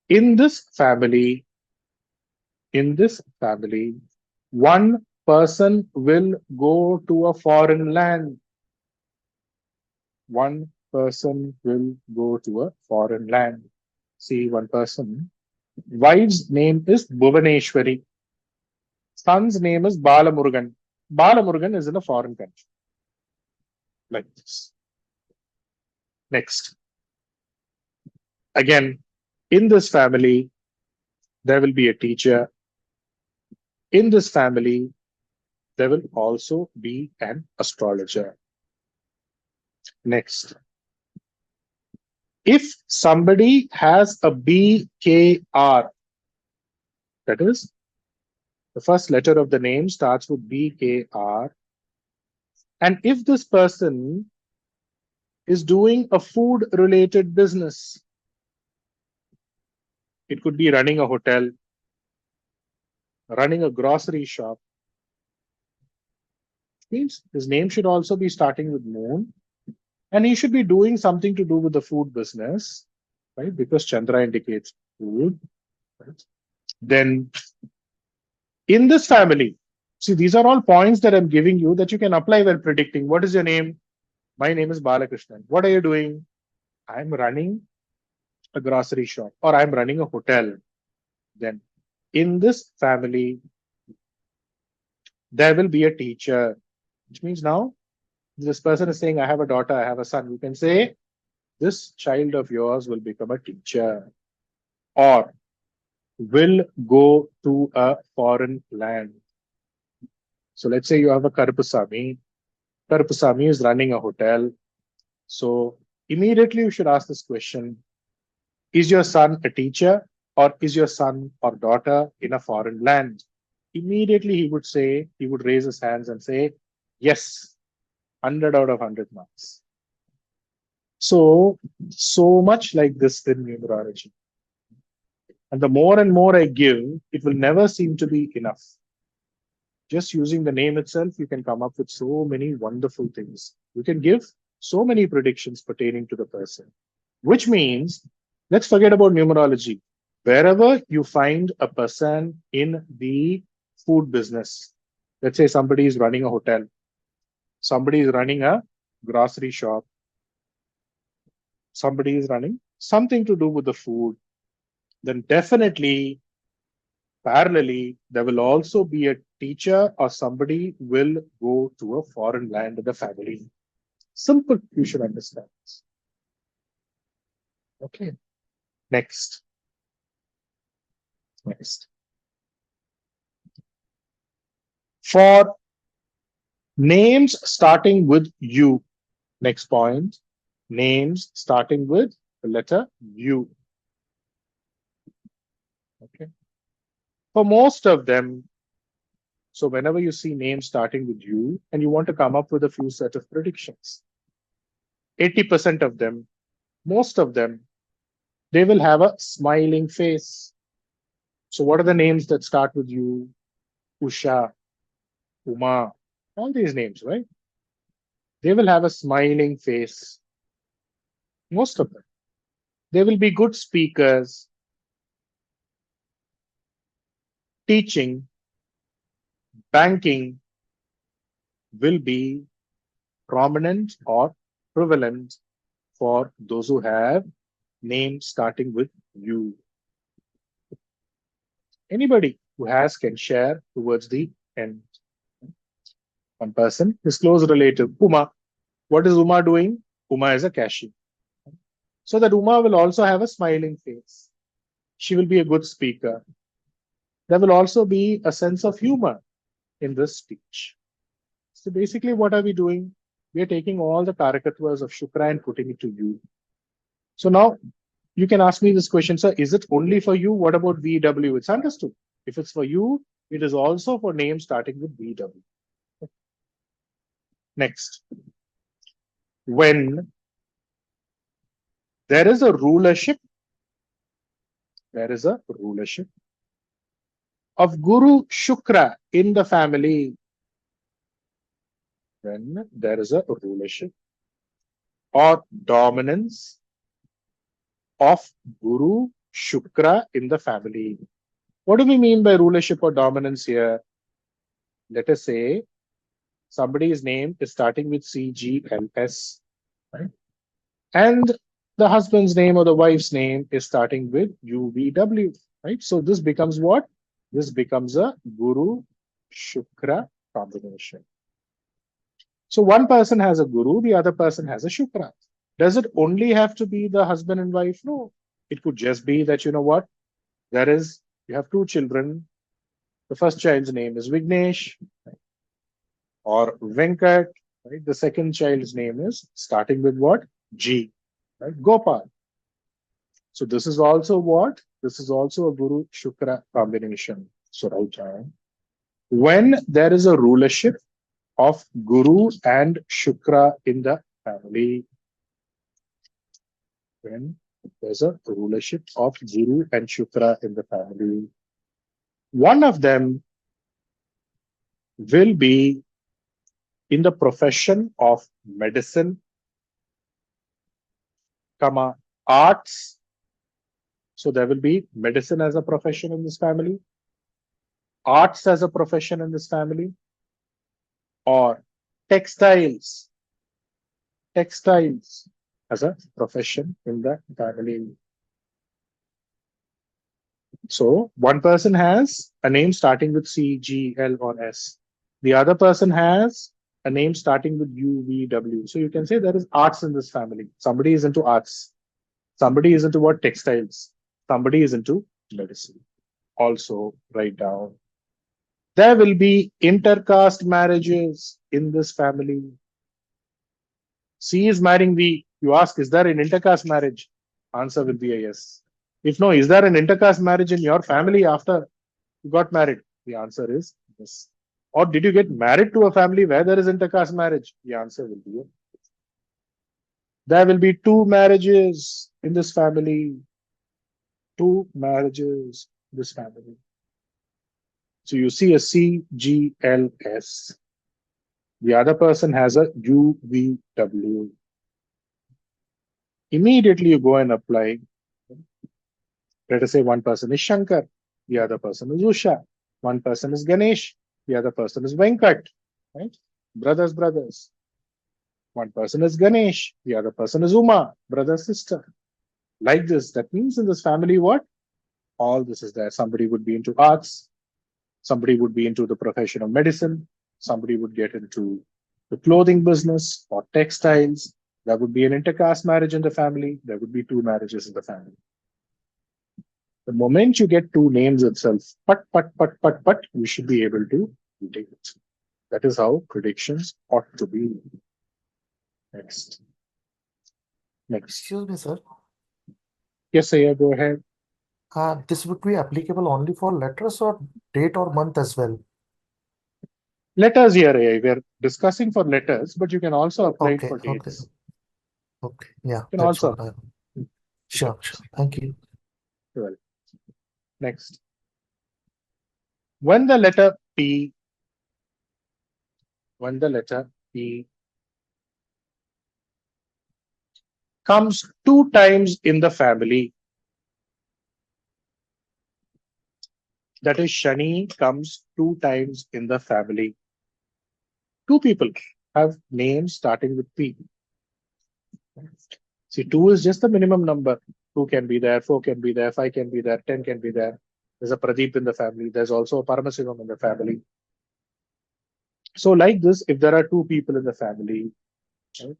Speaker 1: in this family, one person will go to a foreign land. One person will go to a foreign land. See, one person. Wife's name is Bhuvaneshwari. Son's name is Balamurugan. Balamurugan is in a foreign country. Like this. Next. Again, in this family, there will be a teacher. In this family, there will also be an astrologer. Next. If somebody has a BKR, that is, the first letter of the name starts with BKR, and if this person is doing a food-related business, it could be running a hotel, running a grocery shop, means his name should also be starting with moon, and he should be doing something to do with the food business, right? Because Chandra indicates food. Right? Then in this family, see, these are all points that I'm giving you that you can apply while predicting. What is your name? My name is Balakrishnan. What are you doing? I'm running a grocery shop, or I'm running a hotel. Then in this family, there will be a teacher, which means now this person is saying, I have a daughter, I have a son. You can say, this child of yours will become a teacher or will go to a foreign land. So let's say you have a Karupasamy. Karupasamy is running a hotel. So immediately you should ask this question, is your son a teacher or is your son or daughter in a foreign land? Immediately he would raise his hands and say, yes, 100 out of 100 marks. So much like this in numerology. And the more and more I give, it will never seem to be enough. Just using the name itself, you can come up with so many wonderful things. You can give so many predictions pertaining to the person, which means, let's forget about numerology. Wherever you find a person in the food business, let's say somebody is running a hotel, somebody is running a grocery shop, somebody is running something to do with the food, then definitely, parallelly, there will also be a teacher or somebody will go to a foreign land in the family. Simple, you should understand this. Okay. Next. For names starting with U, next point, names starting with the letter U. Okay. For most of them, So whenever you see names starting with U and you want to come up with a few set of predictions, 80% of them, most of them, they will have a smiling face. So what are the names that start with U? Usha, Uma, all these names, right? They will have a smiling face. Most of them. They will be good speakers, teaching, banking will be prominent or prevalent for those who have names starting with U. Anybody who has can share towards the end. One person, his close relative, Uma. What is Uma doing? Uma is a cashier. So that Uma will also have a smiling face. She will be a good speaker. There will also be a sense of humor in this speech. So basically, what are we doing? We are taking all the Karakatwas of Shukra and putting it to U. So now you can ask me this question, sir, is it only for you? What about VW? It's understood. If it's for you, it is also for names starting with VW. Next. When there is a rulership of Guru Shukra in the family. When there is a rulership or dominance of Guru Shukra in the family. What do we mean by rulership or dominance here? Let us say somebody's name is starting with CGLS, right? And the husband's name or the wife's name is starting with UVW, right? So this becomes what? This becomes a Guru Shukra combination. So one person has a Guru, the other person has a Shukra. Does it only have to be the husband and wife? No. It could just be that, you know what? You have two children. The first child's name is Vignesh, right? Or Venkat, right? The second child's name is starting with what? G, right? Gopal. So this is also what? This is also a Guru Shukra combination. So write down. When there is a rulership of Guru and Shukra in the family, when there's a rulership of Guru and Shukra in the family, one of them will be in the profession of medicine, arts. So there will be medicine as a profession in this family, arts as a profession in this family, or textiles as a profession in the family. So one person has a name starting with C, G, L, or S. The other person has a name starting with U, V, W. So you can say there is arts in this family. Somebody is into arts. Somebody is into what? Textiles. Somebody is into medicine. Also write down. There will be intercaste marriages in this family. C is marrying V. You ask, is there an intercaste marriage? Answer will be a yes. If no, is there an intercaste marriage in your family after you got married? The answer is yes. Or did you get married to a family where there is intercaste marriage? The answer will be yes. There will be two marriages in this family. Two marriages in this family. So you see a CGLS. The other person has a UVW. Immediately you go and apply. Let us say one person is Shankar, the other person is Usha, one person is Ganesh, the other person is Venkat, right? Brothers. One person is Ganesh, the other person is Uma, brother, sister. Like this, that means in this family what? All this is there. Somebody would be into arts, somebody would be into the profession of medicine, somebody would get into the clothing business or textiles. There would be an intercaste marriage in the family. There would be two marriages in the family. The moment you get two names itself, but, you should be able to take it. That is how predictions ought to be. Next.
Speaker 4: Excuse me, sir.
Speaker 1: Yes, sir, go ahead.
Speaker 4: This would be applicable only for letters or date or month as well?
Speaker 1: Letters here, we are discussing for letters, but you can also apply it
Speaker 4: Okay,
Speaker 1: for
Speaker 4: okay,
Speaker 1: dates.
Speaker 4: okay. Yeah,
Speaker 1: You can
Speaker 4: that's
Speaker 1: also.
Speaker 4: what Sure, sure. Thank you.
Speaker 1: Well, next. When the letter P comes 2 times in the family, that is Shani comes 2 times in the family. 2 people have names starting with P. See, 2 is just the minimum number. 2 can be there, 4 can be there, 5 can be there, 10 can be there. There's a Pradeep in the family. There's also a Paramasivam in the family. So like this, if there are 2 people in the family, right,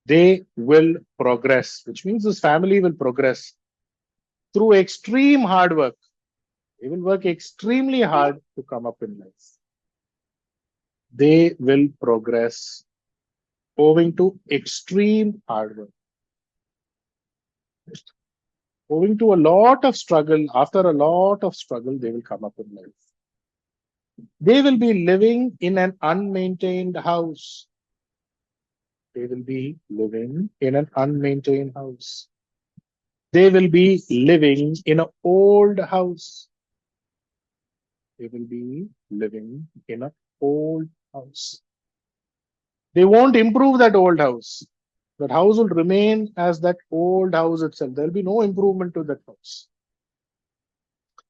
Speaker 1: they will progress, which means this family will progress through extreme hard work. They will work extremely hard to come up in life. They will progress owing to extreme hard work. Owing to a lot of struggle, after a lot of struggle, they will come up in life. They will be living in an unmaintained house. They will be living in an unmaintained house. They will be living in an old house. They will be living in an old house. They won't improve that old house. That house will remain as that old house itself. There will be no improvement to that house.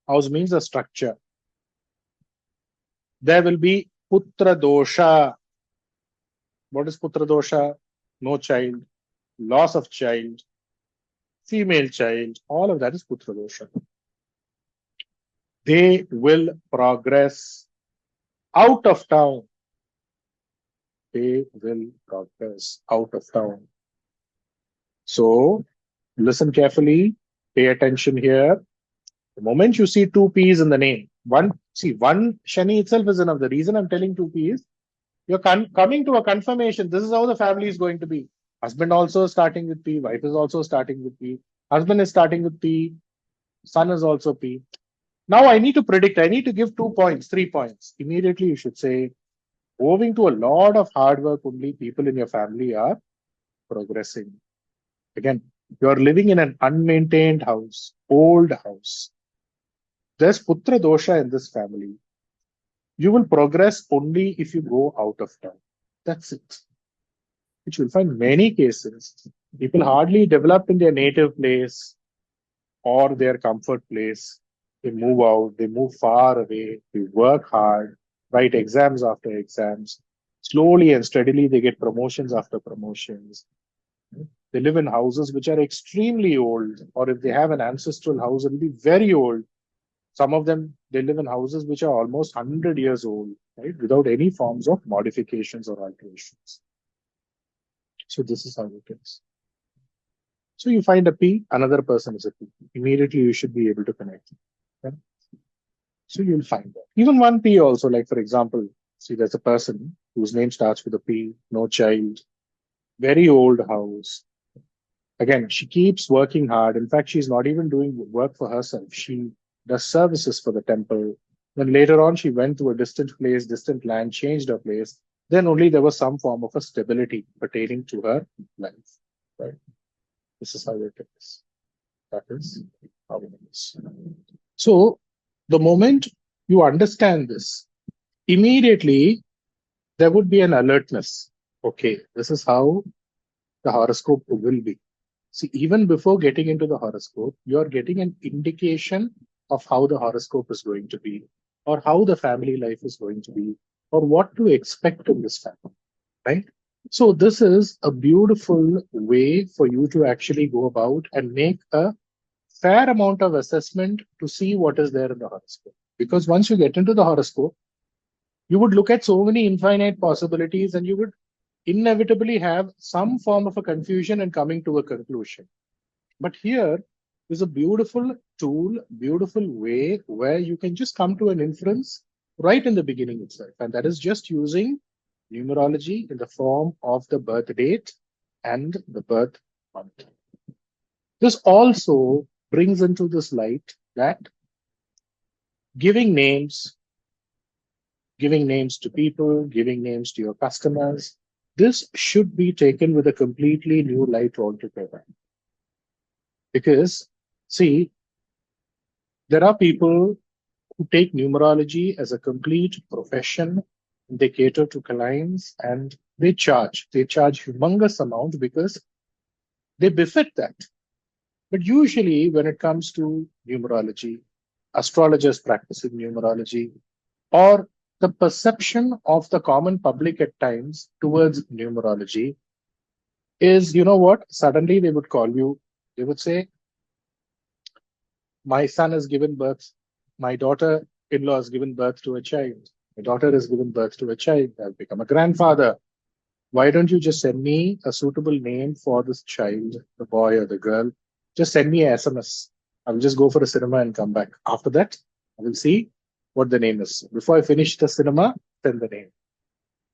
Speaker 1: House means a structure. There will be putra dosha. What is putra dosha? No child, loss of child, female child, all of that is putra dosha. They will progress out of town. They will progress out of town. So listen carefully, pay attention here. The moment you see 2 P's in the name, one Shani itself is enough. The reason I'm telling 2 P's, you're coming to a confirmation. This is how the family is going to be. Husband also starting with P, wife is also starting with P, husband is starting with P, son is also P. Now I need to predict, I need to give 2 points, 3 points. Immediately you should say, owing to a lot of hard work, only people in your family are progressing. Again, you're living in an unmaintained house, old house. There's putra dosha in this family. You will progress only if you go out of town. That's it. Which you'll find many cases. People hardly develop in their native place or their comfort place. They move out, they move far away, they work hard, write exams after exams. Slowly and steadily, they get promotions after promotions. They live in houses which are extremely old, or if they have an ancestral house, it'll be very old. Some of them, they live in houses which are almost 100 years old, right? Without any forms of modifications or alterations. So this is how it is. So you find a P, another person is a P. Immediately you should be able to connect. Okay? So you'll find that. Even one P also, like for example, see there's a person whose name starts with a P, no child, very old house. Again, she keeps working hard. In fact, she's not even doing work for herself. She does services for the temple. Then later on, she went to a distant place, distant land, changed her place. Then only there was some form of a stability pertaining to her life. Right? This is how it is. That is how it is. So the moment you understand this, immediately there would be an alertness. Okay, this is how the horoscope will be. See, even before getting into the horoscope, you're getting an indication of how the horoscope is going to be, or how the family life is going to be, or what to expect in this family, right? So this is a beautiful way for you to actually go about and make a fair amount of assessment to see what is there in the horoscope. Because once you get into the horoscope, you would look at so many infinite possibilities and you would inevitably have some form of a confusion and coming to a conclusion. But here is a beautiful tool, beautiful way where you can just come to an inference right in the beginning itself. And that is just using numerology in the form of the birth date and the birth month. This also brings into this light that giving names, giving names to people, giving names to your customers. This should be taken with a completely new light altogether. Because, see, there are people who take numerology as a complete profession. They cater to clients and they charge. They charge humongous amount because they befit that. But usually when it comes to numerology, astrologers practicing numerology, or the perception of the common public at times towards numerology is, you know what? Suddenly they would call you, they would say, my son has given birth, my daughter-in-law has given birth to a child. My daughter has given birth to a child. I've become a grandfather. Why don't you just send me a suitable name for this child, the boy or the girl? Just send me a SMS. I'll just go for a cinema and come back. After that, I will see what the name is. Before I finish the cinema, send the name.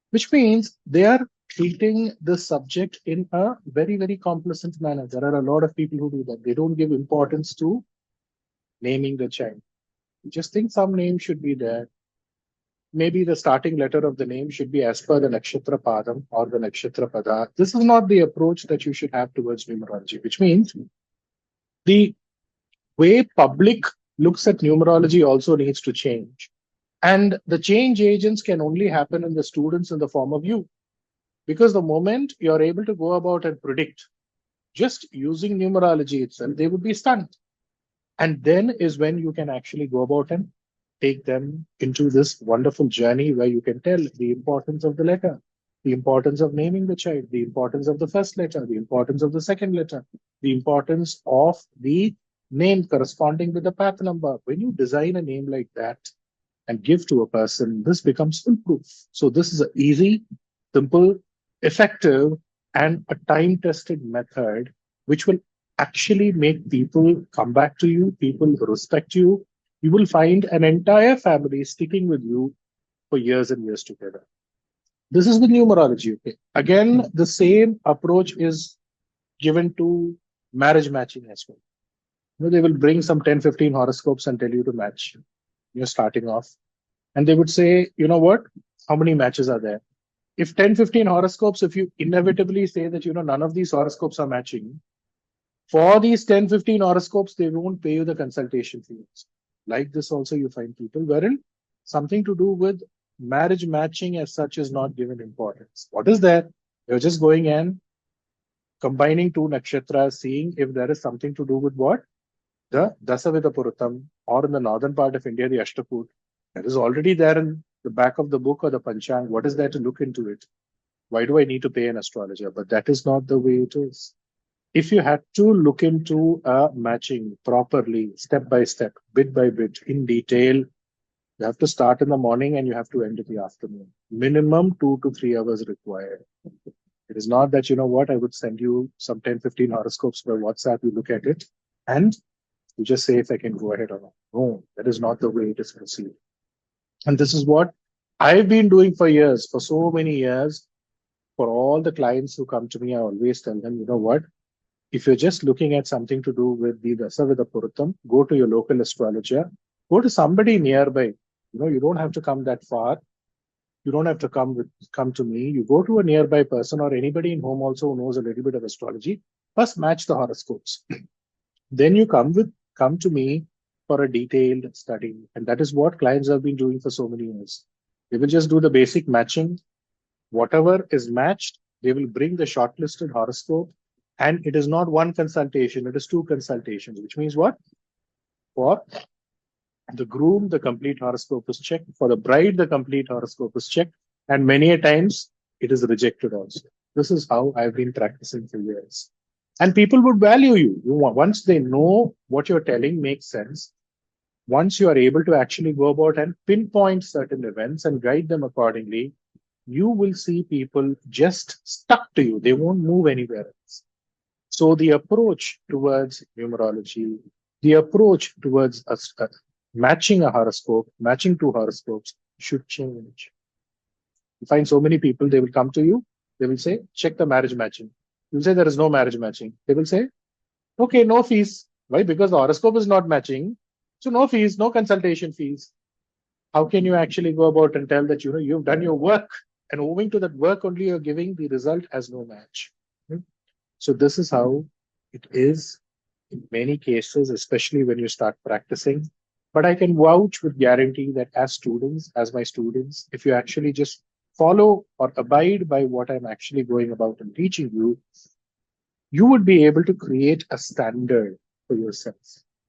Speaker 1: Which means they are treating the subject in a very, very complacent manner. There are a lot of people who do that. They don't give importance to naming the child. You just think some name should be there. Maybe the starting letter of the name should be as per the nakshatra padam or the nakshatra pada. This is not the approach that you should have towards numerology, which means the way public looks at numerology also needs to change. And the change agents can only happen in the students in the form of you. Because the moment you're able to go about and predict just using numerology itself, they would be stunned. And then is when you can actually go about and take them into this wonderful journey where you can tell the importance of the letter, the importance of naming the child, the importance of the first letter, the importance of the second letter, the importance of the name corresponding with the path number. When you design a name like that and give to a person, this becomes foolproof. So this is an easy, simple, effective, and a time-tested method which will actually make people come back to you, people respect you. You will find an entire family sticking with you for years and years together. This is with numerology. Okay. Again, the same approach is given to marriage matching as well. They will bring some 10, 15 horoscopes and tell you to match. You're starting off. And they would say, you know what? How many matches are there? If 10, 15 horoscopes, if you inevitably say that, none of these horoscopes are matching, for these 10, 15 horoscopes, they won't pay you the consultation fees. Like this also you find people wherein something to do with marriage matching as such is not given importance. What is there? You're just going and combining two nakshatras, seeing if there is something to do with what? The Dasavida Purutam, or in the northern part of India, the Ashtakut. That is already there in the back of the book or the Panchang. What is there to look into it? Why do I need to pay an astrologer? But that is not the way it is. If you had to look into a matching properly, step by step, bit by bit, in detail, you have to start in the morning and you have to end in the afternoon. Minimum 2 to 3 hours required. It is not that, I would send you some 10, 15 horoscopes by WhatsApp, you look at it, and you just say if I can go ahead or not. No, that is not the way it is conceived. And this is what I've been doing for years, for so many years. For all the clients who come to me, I always tell them, you know what? If you're just looking at something to do with the Dasavida Purutam, go to your local astrologer, go to somebody nearby. You don't have to come that far. You don't have to come to me. You go to a nearby person or anybody in home also who knows a little bit of astrology. First, match the horoscopes. Then you come to me for a detailed study. And that is what clients have been doing for so many years. They will just do the basic matching. Whatever is matched, they will bring the shortlisted horoscope. And it is not one consultation, it is 2 consultations, which means what? For the groom, the complete horoscope is checked. For the bride, the complete horoscope is checked. And many a times, it is rejected also. This is how I've been practicing for years. And people would value you. Once they know what you're telling makes sense, once you are able to actually go about and pinpoint certain events and guide them accordingly, you will see people just stuck to you. They won't move anywhere else. So the approach towards numerology, the approach towards matching a horoscope, matching 2 horoscopes should change. You find so many people, they will come to you, they will say, check the marriage matching. You'll say there is no marriage matching. They will say, okay, no fees. Why? Because the horoscope is not matching. So no fees, no consultation fees. how can you actually go about and tell that, you've done your work, and owing to that work only you're giving the result as no match? So this is how it is in many cases, especially when you start practicing. But I can vouch with guarantee that as my students, if you actually just follow or abide by what I'm actually going about and teaching you, you would be able to create a standard for yourself.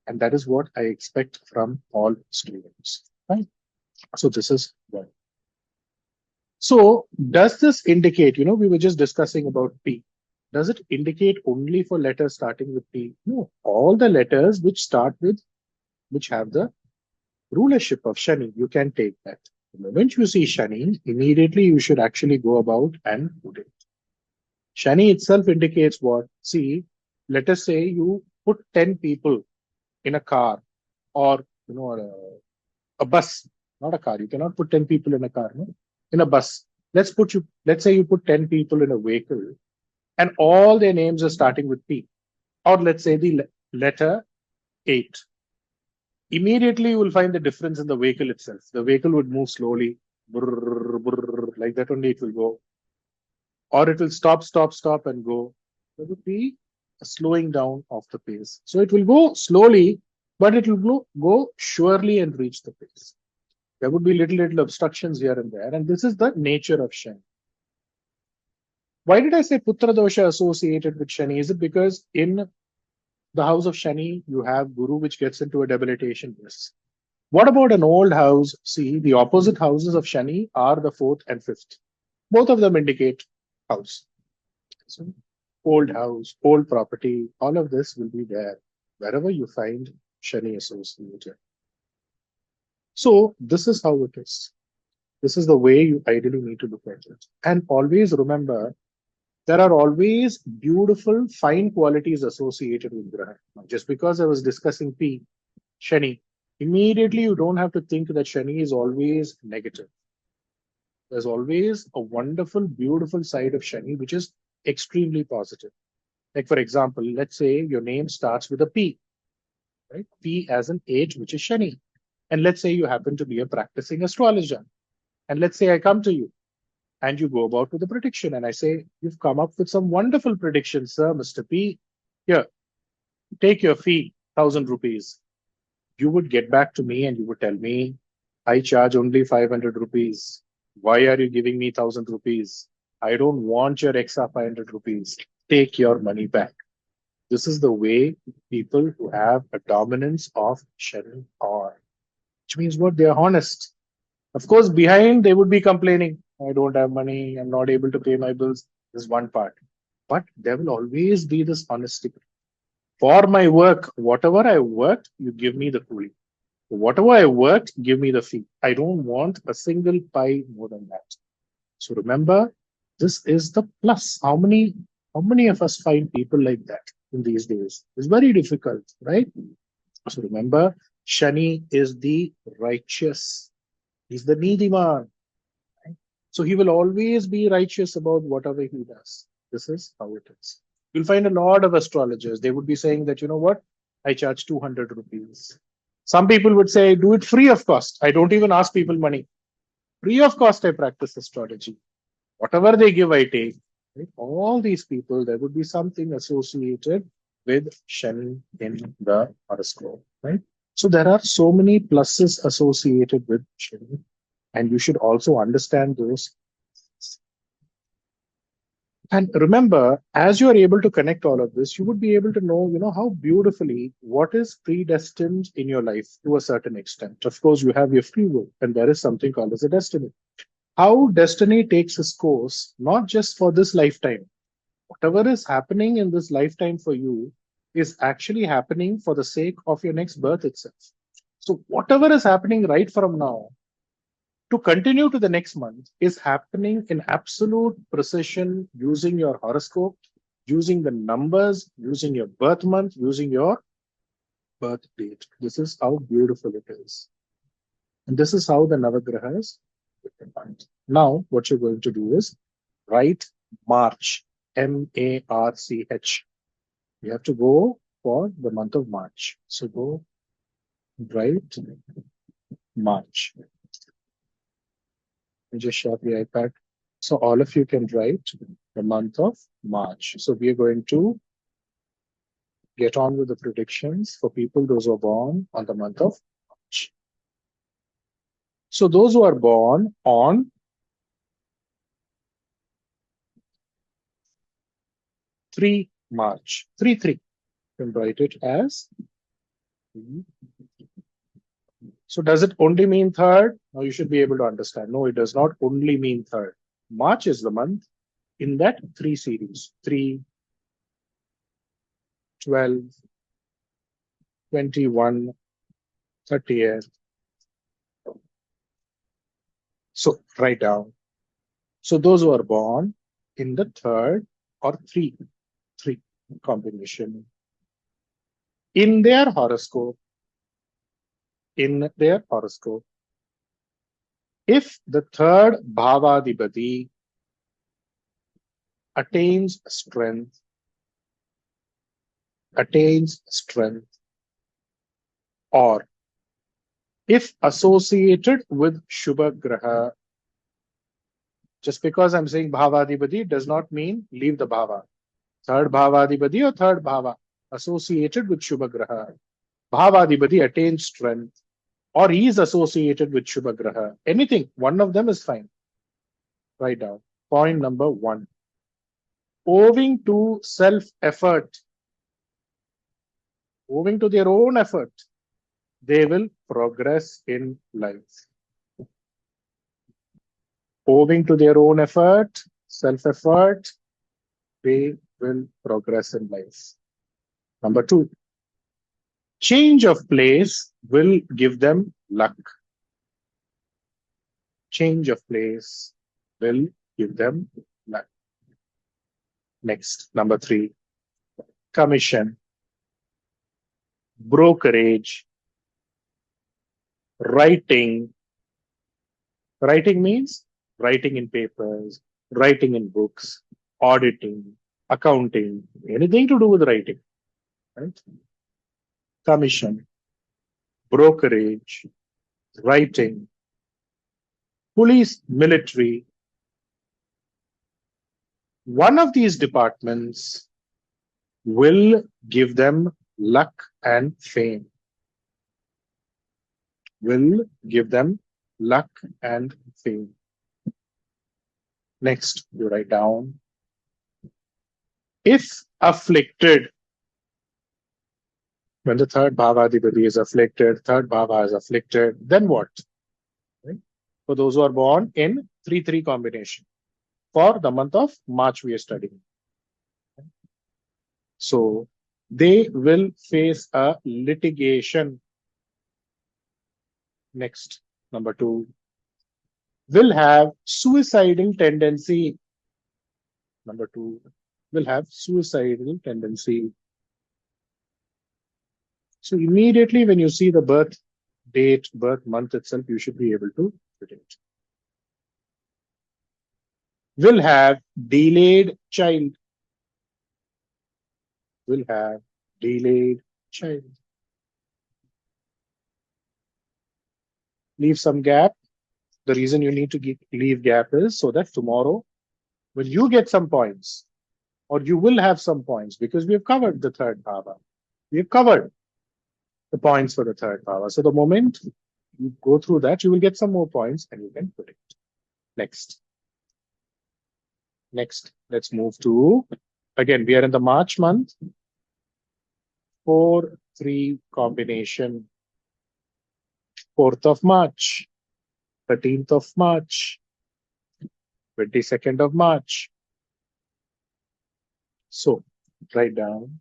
Speaker 1: And that is what I expect from all students. Right? So this is one. So does this indicate, we were just discussing about P. Does it indicate only for letters starting with P? No, all the letters which have the rulership of Shani, you can take that. The moment you see Shani, immediately you should actually go about and put it. Shani itself indicates what? See, let us say you put 10 people in a car, or a bus, not a car. You cannot put 10 people in a car, no? In a bus. Let's say you put 10 people in a vehicle and all their names are starting with P. Or let's say the letter 8. Immediately you will find the difference in the vehicle itself. The vehicle would move slowly, brrr, brrr, like that only it will go. Or it will stop, and go. There would be a slowing down of the pace. So it will go slowly, but it will go surely and reach the pace. There would be little obstructions here and there, and this is the nature of Shani. Why did I say Putra dosha associated with Shani? Is it because in the house of Shani, you have Guru, which gets into a debilitation? Yes. What about an old house? See, the opposite houses of Shani are the 4th and 5th. Both of them indicate house. So, old house, old property, all of this will be there wherever you find Shani associated. So, this is how it is. This is the way you ideally need to look at it. And always remember, there are always beautiful, fine qualities associated with Graha. Just because I was discussing P, Shani, immediately you don't have to think that Shani is always negative. There's always a wonderful, beautiful side of Shani, which is extremely positive. Like, for example, let's say your name starts with a P, right? P as an 8, which is Shani. And let's say you happen to be a practicing astrologer. And let's say I come to you and you go about with a prediction. And I say, you've come up with some wonderful predictions, sir, Mr. P. Here, take your fee, 1,000 rupees. You would get back to me and you would tell me, I charge only 500 rupees. Why are you giving me 1,000 rupees? I don't want your extra 500 rupees. Take your money back. This is the way people who have a dominance of Shani are, which means what? They are honest. Of course, behind they would be complaining, I don't have money, I'm not able to pay my bills. This is one part. But there will always be this honesty. For my work, whatever I worked, you give me the coolie. Whatever I worked, give me the fee. I don't want a single pie more than that. So remember, this is the plus. How many of us find people like that in these days? It's very difficult, right? So remember, Shani is the righteous. He's the Neediman. Right? So he will always be righteous about whatever he does. This is how it is. You'll find a lot of astrologers. They would be saying that, you know what? I charge 200 rupees. Some people would say, do it free of cost. I don't even ask people money. Free of cost, I practice astrology. Whatever they give, I take. Right? All these people, there would be something associated with Shani in the horoscope. Right? So there are so many pluses associated with Shani, and you should also understand those. And remember, as you are able to connect all of this, you would be able to know, how beautifully what is predestined in your life to a certain extent. Of course, you have your free will, and there is something called as a destiny. How destiny takes its course, not just for this lifetime. Whatever is happening in this lifetime for you is actually happening for the sake of your next birth itself. So whatever is happening right from now to continue to the next month is happening in absolute precision using your horoscope, using the numbers, using your birth month, using your birth date. This is how beautiful it is. And this is how the Navagrahas are defined. Now, what you're going to do is write March, M-A-R-C-H. You have to go for the month of March. So go write March. and just share the iPad. So all of you can write the month of March. So we are going to get on with the predictions for people, those who are born on the month of March. So those who are born on 3 March, 3-3, you can write it as. So does it only mean third? No, you should be able to understand. No, it does not only mean third. March is the month in that 3 series, 3, 12, 21, 30th. So write down. So those who are born in the third or 3 combination in their horoscope, if the third bhavadibadi attains strength, or if associated with Shubha Graha, just because I'm saying bhavadibadi does not mean leave the bhava. Third bhavadibadi or third bhava associated with Shubha Graha. Bhavadibadi attains strength, or he is associated with Shubha Graha. Anything, one of them is fine. Write down. Point number 1. Owing to self-effort, owing to their own effort, they will progress in life. Owing to their own effort, self-effort, they will progress in life. Number 2, change of place will give them luck. Change of place will give them luck. Next, number 3, commission, brokerage, writing. Writing means writing in papers, writing in books, auditing, accounting, anything to do with writing. Right? Commission, brokerage, writing, police, military. One of these departments will give them luck and fame. Will give them luck and fame. Next, you write down, if afflicted, when the third bhavadibadi is afflicted, third bhava is afflicted, then what? Right? For those who are born in 3-3 combination, for the month of March we are studying. So they will face a litigation. Next, number 2, will have suicidal tendency. Number 2, will have suicidal tendency. So immediately when you see the birth date, birth month itself, you should be able to predict. Will have delayed child. Will have delayed child. Leave some gap. The reason you need to leave gap is so that tomorrow, when you get some points, or you will have some points, because we have covered the third bhava. We have covered the points for the third bhava. So the moment you go through that, you will get some more points and you can predict. Next. Next, let's move to, again, we are in the March month. 4-3 combination. 4th of March, 13th of March, 22nd of March. So, write down,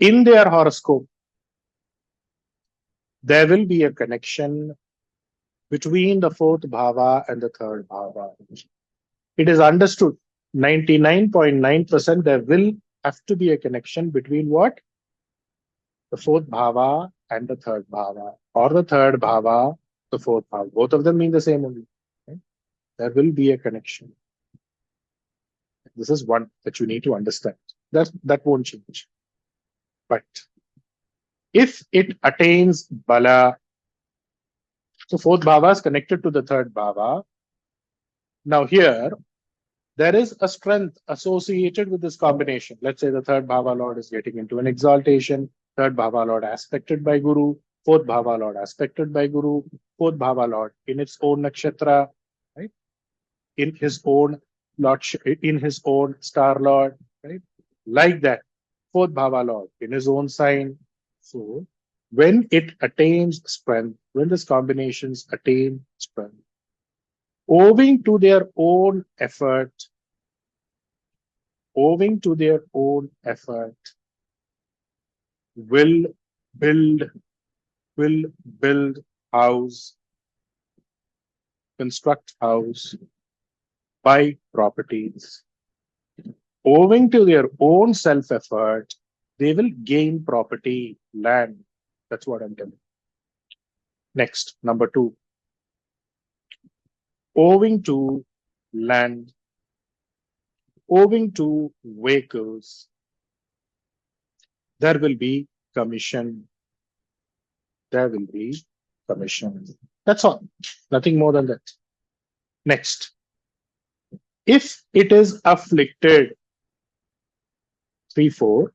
Speaker 1: in their horoscope, there will be a connection between the 4th bhava and the 3rd bhava. It is understood, 99.9% there will have to be a connection between what? The 4th bhava and the 3rd bhava, or the 3rd bhava, the 4th bhava. Both of them mean the same only. Okay? There will be a connection. This is one that you need to understand. That won't change. But if it attains bala, so 4th bhava is connected to the 3rd bhava. Now here, there is a strength associated with this combination. Let's say the third Bhava Lord is getting into an exaltation, third Bhava Lord aspected by Guru, fourth Bhava Lord aspected by Guru, fourth Bhava Lord in its own nakshatra, right? In his own lordship, in his own star lord, right? Like that. Fourth Bhava Lord in his own sign. So when it attains strength, when these combinations attain strength, owing to their own effort, owing to their own effort, will build, will build house, construct house, buy properties. Owing to their own self-effort, they will gain property, land. That's what I'm telling. Next, number 2. Owing to land, owing to vehicles, there will be commission. There will be commission. That's all. Nothing more than that. Next. If it is afflicted, 3-4,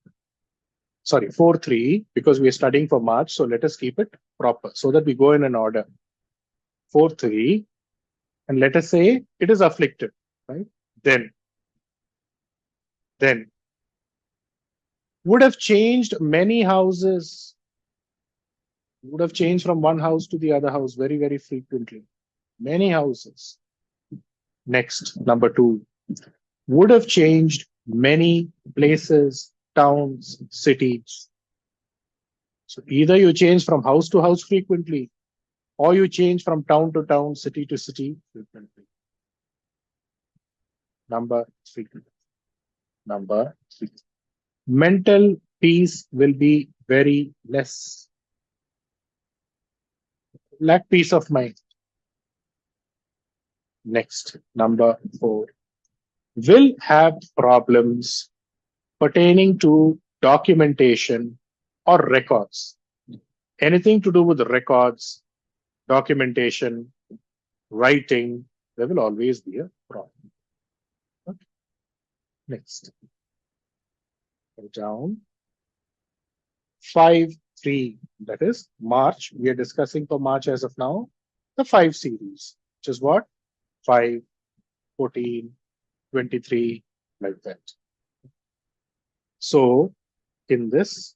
Speaker 1: sorry, 4-3, because we are studying for March, so let us keep it proper so that we go in an order. 4-3, and let us say it is afflicted, right? Then would have changed many houses, would have changed from one house to the other house very, very frequently. Many houses. Next, number 2, would have changed many places, towns, cities. So either you change from house to house frequently, or you change from town to town, city to city frequently. Number 3. Number 3. Mental peace will be very less. Lack peace of mind. Next, number 4. Will have problems pertaining to documentation or records. Anything to do with records, documentation, writing, there will always be a problem. Okay. Next. Go down. 5-3, that is March. We are discussing for March as of now, the 5 series, which is what? 5, 14, 23, like that. So in this,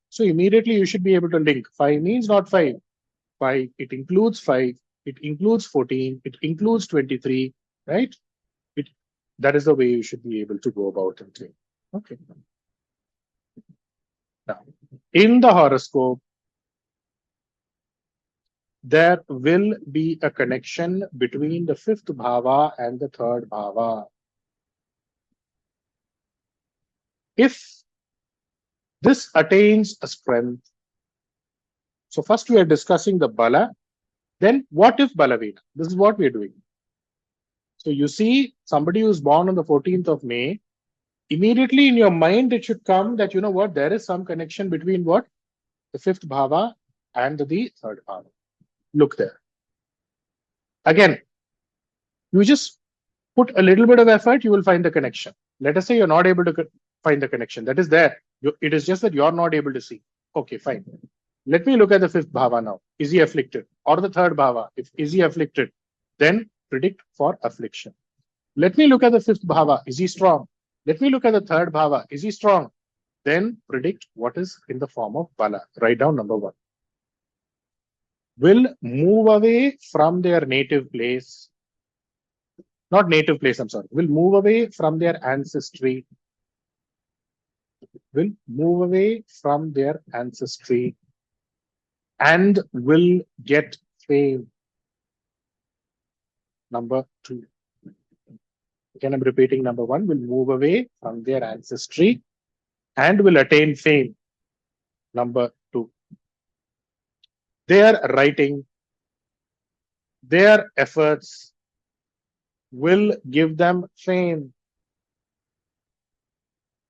Speaker 1: so immediately you should be able to link. 5 means not 5. 5, it includes 5, it includes 14, it includes 23, right? That is the way you should be able to go about it. Okay. Now, in the horoscope, there will be a connection between the 5th bhava and the 3rd bhava. If this attains a strength, so first we are discussing the bala, then what if balavina? This is what we are doing. So you see somebody who's born on the 14th of May, immediately in your mind it should come that, you know what, there is some connection between what? The 5th bhava and the 3rd bhava. Look there. Again, you just put a little bit of effort, you will find the connection. Let us say you're not able to find the connection. That is there. It is just that you're not able to see. Okay, fine. Let me look at the 5th bhava now. Is he afflicted? Or the 3rd bhava? If is he afflicted, then predict for affliction. Let me look at the 5th bhava. Is he strong? Let me look at the 3rd bhava. Is he strong? Then predict what is in the form of bala. Write down number 1. Will move away from their native place. Not native place, I'm sorry. Will move away from their ancestry. Will move away from their ancestry and will get fame. Number 2. Again, I'm repeating number 1. Will move away from their ancestry and will attain fame. Number 2. Their writing, their efforts will give them fame.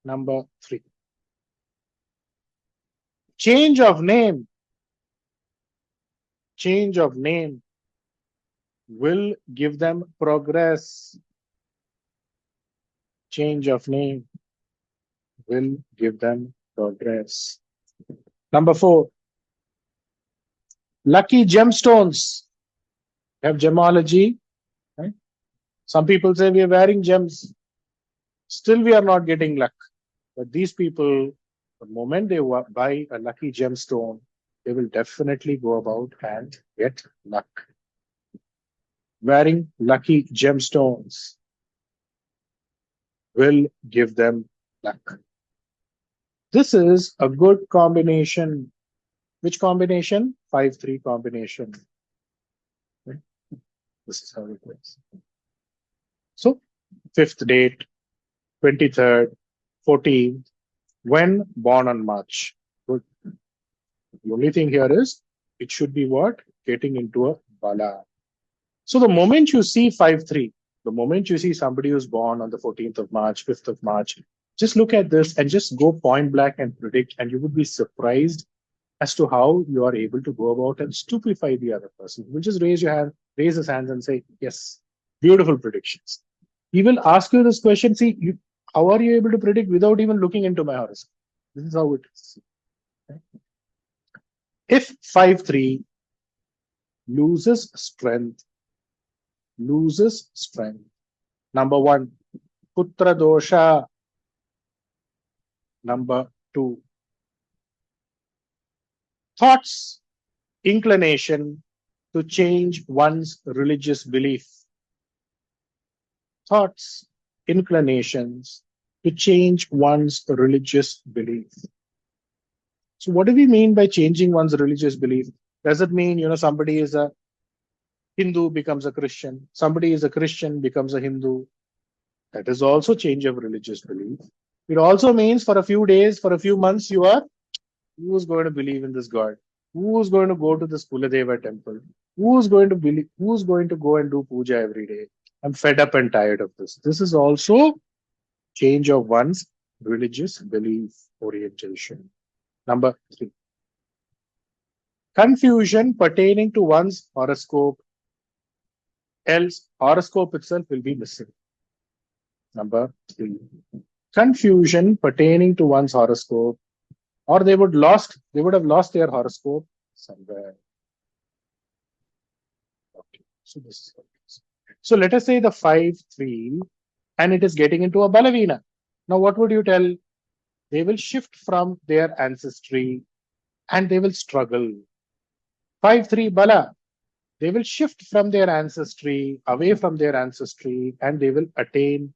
Speaker 1: Number 3. Change of name. Change of name will give them progress. Change of name will give them progress. Number 4, lucky gemstones. We have gemology. Right? Some people say we are wearing gems. Still, we are not getting luck. But these people, the moment they buy a lucky gemstone, they will definitely go about and get luck. Wearing lucky gemstones will give them luck. This is a good combination. Which combination? 5-3 combination. Right? This is how it works. So, 5th date, 23rd, 14th, when born on March. Good. The only thing here is it should be what? Getting into a bala. So the moment you see 5-3, the moment you see somebody who's born on the 14th of March, 5th of March, just look at this and just go point blank and predict, and you would be surprised as to how you are able to go about and stupefy the other person. You will just raise his hands and say, yes, beautiful predictions. He will ask you this question, see, how are you able to predict without even looking into my horoscope? This is how it is. Okay. If 5-3 loses strength, number 1, putra dosha. Number 2, thoughts, inclination to change one's religious belief. Thoughts, inclinations to change one's religious belief. So what do we mean by changing one's religious belief? Does it mean, somebody is a Hindu becomes a Christian, somebody is a Christian becomes a Hindu? That is also change of religious belief. It also means for a few days, for a few months, who's going to believe in this God? Who's going to go to this Kuladeva temple? Who's going to go and do puja every day? I'm fed up and tired of this. This is also change of one's religious belief orientation. Number 3, confusion pertaining to one's horoscope, else horoscope itself will be missing. Number 3, confusion pertaining to one's horoscope, or they would have lost their horoscope somewhere. Okay. So this is what it is. So let us say the 5-3 and it is getting into a balavina. Now what would you tell? They will shift from their ancestry and they will struggle. 5-3 bala. They will shift from their ancestry, away from their ancestry, and they will attain.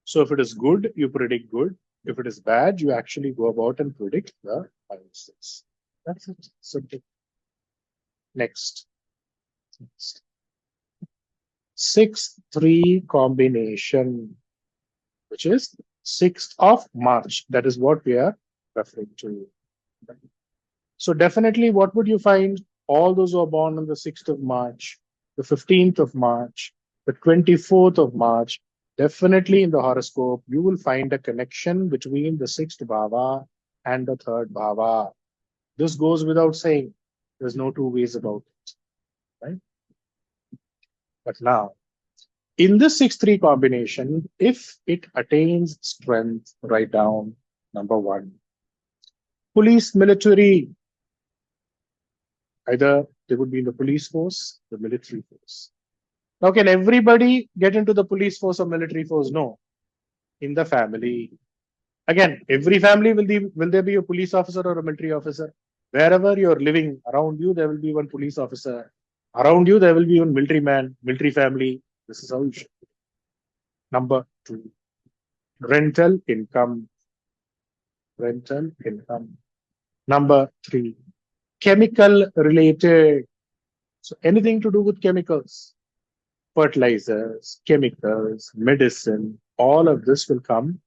Speaker 1: So if it is good, you predict good. If it is bad, you actually go about and predict the biases. That's it. Simple. Next. 6-3 combination, which is 6th of March. That is what we are referring to. So definitely, what would you find? All those who are born on the 6th of March, the 15th of March, the 24th of March, definitely in the horoscope, you will find a connection between the 6th bhava and the 3rd bhava. This goes without saying. There's no two ways about it. Right? But now, in this 6-3 combination, if it attains strength, write down number 1. Police, military. Either they would be in the police force, the military force. Now, can everybody get into the police force or military force? No. In the family. Again, every family will there be a police officer or a military officer? Wherever you're living, around you, there will be one police officer. Around you, there will be one military man, military family. This is how you should. Number 2, rental income. Rental income. Number 3, chemical related. So anything to do with chemicals, fertilizers, chemicals, medicine, all of this will come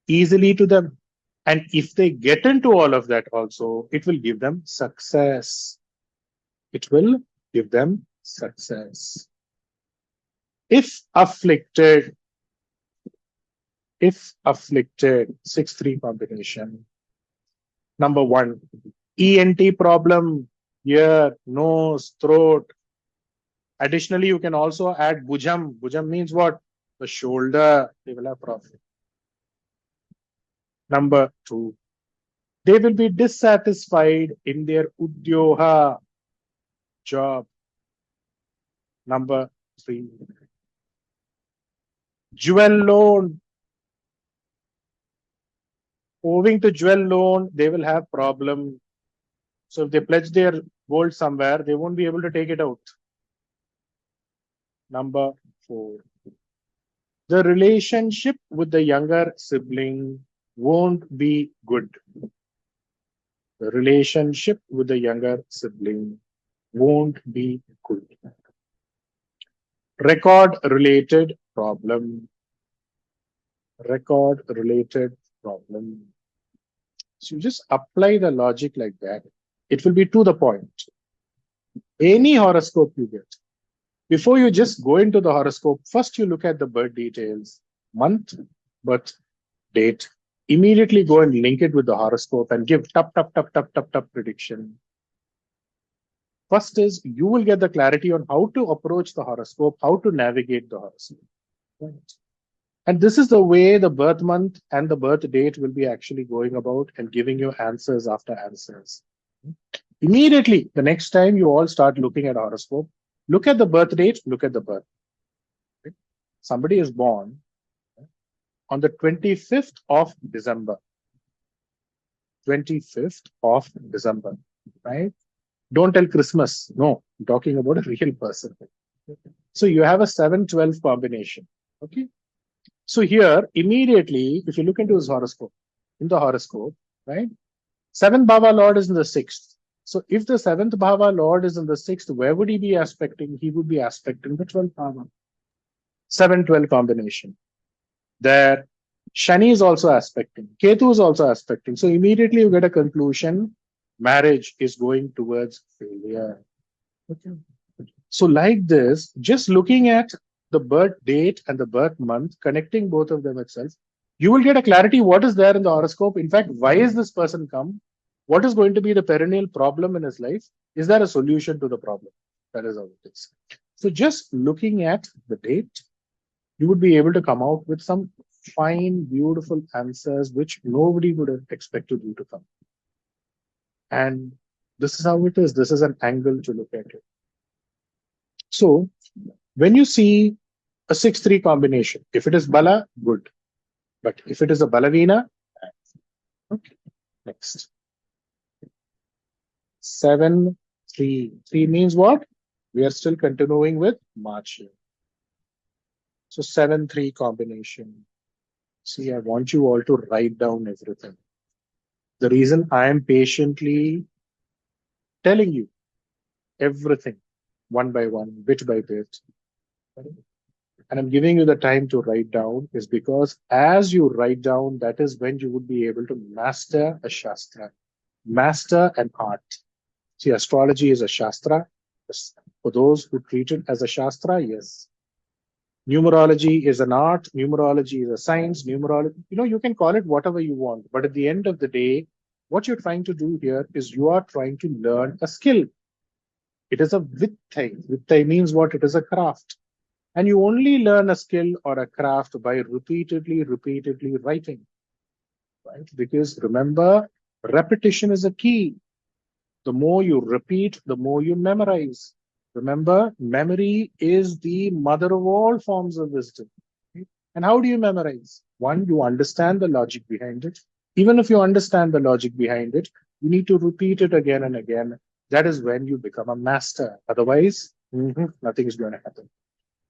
Speaker 1: easily to them. And if they get into all of that also, it will give them success. It will give them success. If afflicted, 6-3 combination. Number 1, ENT problem, ear, nose, throat. Additionally, you can also add bhujam. Bhujam means what? The shoulder. They will have problem. Number 2, they will be dissatisfied in their udyoga, job. Number 3, jewel loan. Owing to jewel loan, they will have problem. So if they pledge their gold somewhere, they won't be able to take it out. Number 4, the relationship with the younger sibling won't be good. The relationship with the younger sibling won't be good. Record related problem. Record related problem. So you just apply the logic like that. It will be to the point. Any horoscope you get, before you just go into the horoscope, first you look at the birth details, month, birth, date. Immediately go and link it with the horoscope and give tap prediction. First is you will get the clarity on how to approach the horoscope, how to navigate the horoscope. Right. And this is the way the birth month and the birth date will be actually going about and giving you answers after answers. Immediately, the next time you all start looking at horoscope, look at the birth date, look at the birth. Okay. Somebody is born on the 25th of December. 25th of December, right? Don't tell Christmas. No, I'm talking about a real person. So you have a 7-12 combination. Okay. So here, immediately, if you look into his horoscope, in the horoscope, right? 7th Bhava Lord is in the 6th. So if the 7th Bhava Lord is in the 6th, where would he be aspecting? He would be aspecting the 12th Bhava. 7-12 combination. There, Shani is also aspecting. Ketu is also aspecting. So immediately you get a conclusion. Marriage is going towards failure. Okay. So like this, just looking at the birth date and the birth month, connecting both of them itself, you will get a clarity what is there in the horoscope. In fact, why is this person come? What is going to be the perennial problem in his life? Is there a solution to the problem? That is how it is. So just looking at the date, you would be able to come out with some fine, beautiful answers which nobody would have expected you to come. And this is how it is. This is an angle to look at it. So when you see a 6-3 combination, if it is Bala, good. But if it is a Balavina, okay. Next. 7-3. 3 means what? We are still continuing with March here. So 7-3 combination. See, I want you all to write down everything. The reason I am patiently telling you everything one by one, bit by bit, and I'm giving you the time to write down is because as you write down, that is when you would be able to master a Shastra, master an art. See, astrology is a Shastra. For those who treat it as a Shastra, yes. Numerology is an art. Numerology is a science. Numerology, you can call it whatever you want. But at the end of the day, what you're trying to do here is you are trying to learn a skill. It is a vittai. Vittai means what? It is a craft. And you only learn a skill or a craft by repeatedly writing. Right? Because remember, repetition is a key. The more you repeat, the more you memorize. Remember, memory is the mother of all forms of wisdom. Okay? And how do you memorize? One, you understand the logic behind it. Even if you understand the logic behind it, you need to repeat it again and again. That is when you become a master. Otherwise, nothing is going to happen.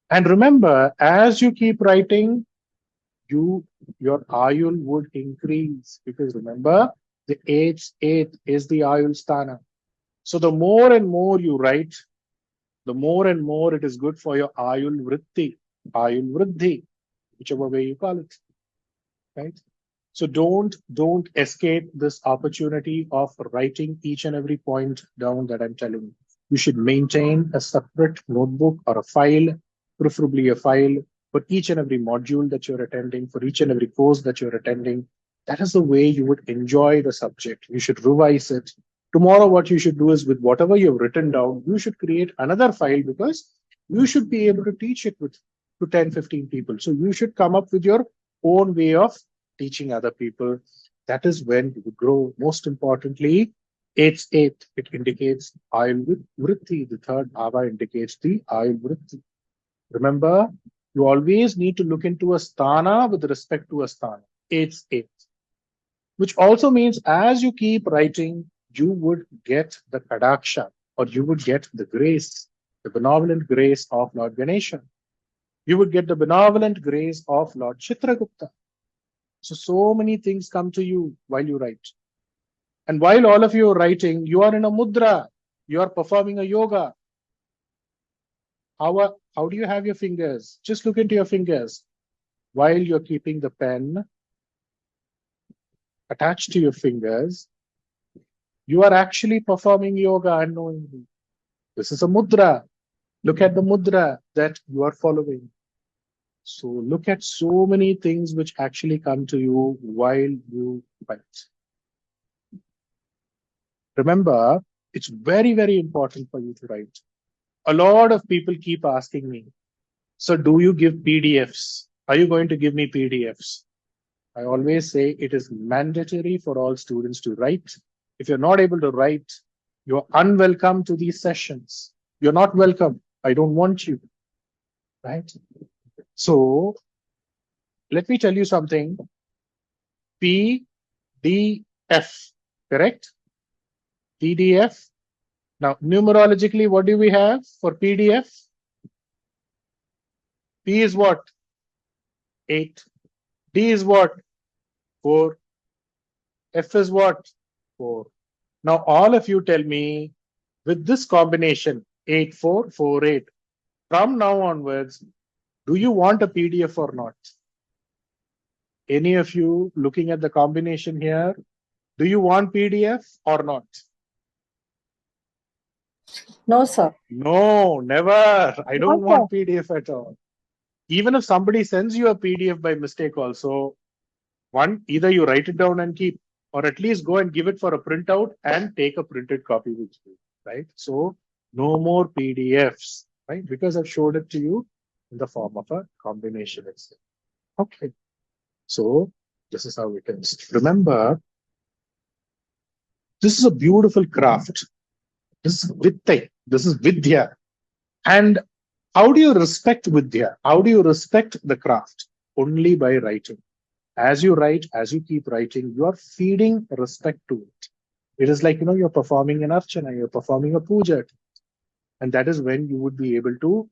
Speaker 1: And remember, as you keep writing, your ayul would increase. Because remember, the eighth is the ayul sthana. So the more and more you write, the more and more it is good for your ayul vriddhi, whichever way you call it, right? So don't escape this opportunity of writing each and every point down that I'm telling you. You should maintain a separate notebook or a file, preferably a file for each and every module that you're attending, for each and every course that you're attending. That is the way you would enjoy the subject. You should revise it. Tomorrow, what you should do is with whatever you've written down, you should create another file because you should be able to teach it to 10, 15 people. So you should come up with your own way of teaching other people. That is when you grow. Most importantly, it's eight. It indicates Ayul Vritti. The third bhava indicates the Ayul Vritti. Remember, you always need to look into a sthana with respect to a sthana. It's eight. Which also means as you keep writing, you would get the kadaksha, or you would get the grace, the benevolent grace of Lord Ganesha. You would get the benevolent grace of Lord Chitragupta. So many things come to you while you write. And while all of you are writing, you are in a mudra. You are performing a yoga. How do you have your fingers? Just look into your fingers. While you're keeping the pen attached to your fingers, you are actually performing yoga unknowingly. This is a mudra. Look at the mudra that you are following. So look at so many things which actually come to you while you write. Remember, it's very, very important for you to write. A lot of people keep asking me, so do you give PDFs? Are you going to give me PDFs? I always say it is mandatory for all students to write. If you're not able to write, you're unwelcome to these sessions. You're not welcome. I don't want you. Right? So let me tell you something. PDF, correct? PDF. Now, numerologically, what do we have for PDF? P is what? 8. D is what? 4. F is what? 4. Now, all of you tell me, with this combination, 8, 4, 4, 8, from now onwards, do you want a PDF or not? Any of you looking at the combination here, do you want PDF or not?
Speaker 3: No, sir.
Speaker 1: No, never. I don't want PDF at all. Even if somebody sends you a PDF by mistake also, one, either you write it down and keep, or at least go and give it for a printout and take a printed copy with you, right? So no more PDFs, right? Because I've showed it to you in the form of a combination itself. Okay. So this is how it is. Remember, this is a beautiful craft. This is Vitte. This is Vidya. And how do you respect Vidya? How do you respect the craft? Only by writing. As you write, as you keep writing, you are feeding respect to it. It is like, you're performing an archana, you're performing a puja. And that is when you would be able to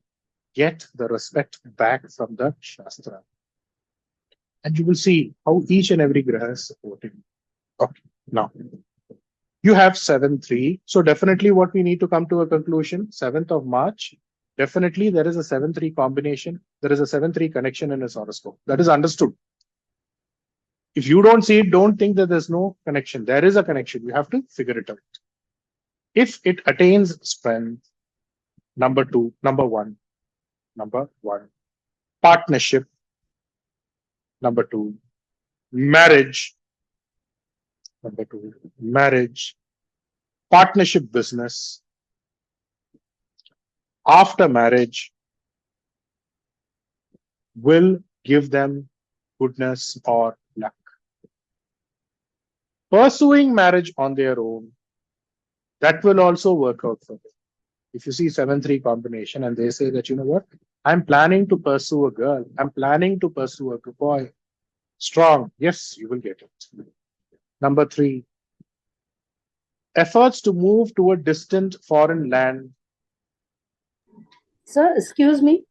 Speaker 1: get the respect back from the Shastra. And you will see how each and every graha is supporting. Okay, now you have 7-3. So definitely what we need to come to a conclusion, 7th of March, definitely there is a 7-3 combination. There is a 7-3 connection in his horoscope. That is understood. If you don't see it, don't think that there's no connection. There is a connection. You have to figure it out. If it attains strength, number 1, partnership, number 2, marriage, number 2, marriage, partnership business, after marriage will give them goodness or luck. Pursuing marriage on their own, that will also work out for them. If you see 7-3 combination and they say that, you know what, I'm planning to pursue a girl, I'm planning to pursue a boy, strong, yes, you will get it. Number 3, efforts to move to a distant foreign land.
Speaker 3: Sir, excuse me.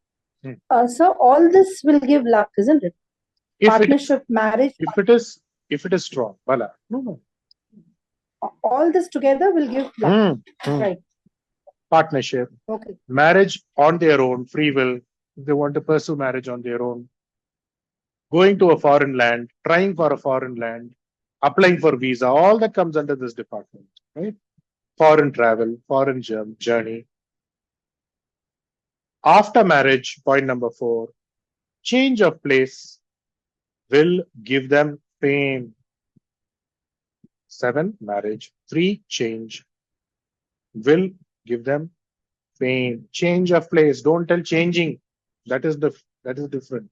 Speaker 3: Sir, all this will give luck, isn't it? Partnership, marriage.
Speaker 1: If it is strong, Bala. No.
Speaker 3: All this together will give luck. Right.
Speaker 1: Partnership.
Speaker 3: Okay.
Speaker 1: Marriage on their own, free will. If they want to pursue marriage on their own. Going to a foreign land, trying for a foreign land, applying for visa, all that comes under this department, right? Foreign travel, foreign journey. After marriage, point number 4, change of place will give them fame. 7, marriage. 3, change will give them fame. Change of place. Don't tell changing. That is different.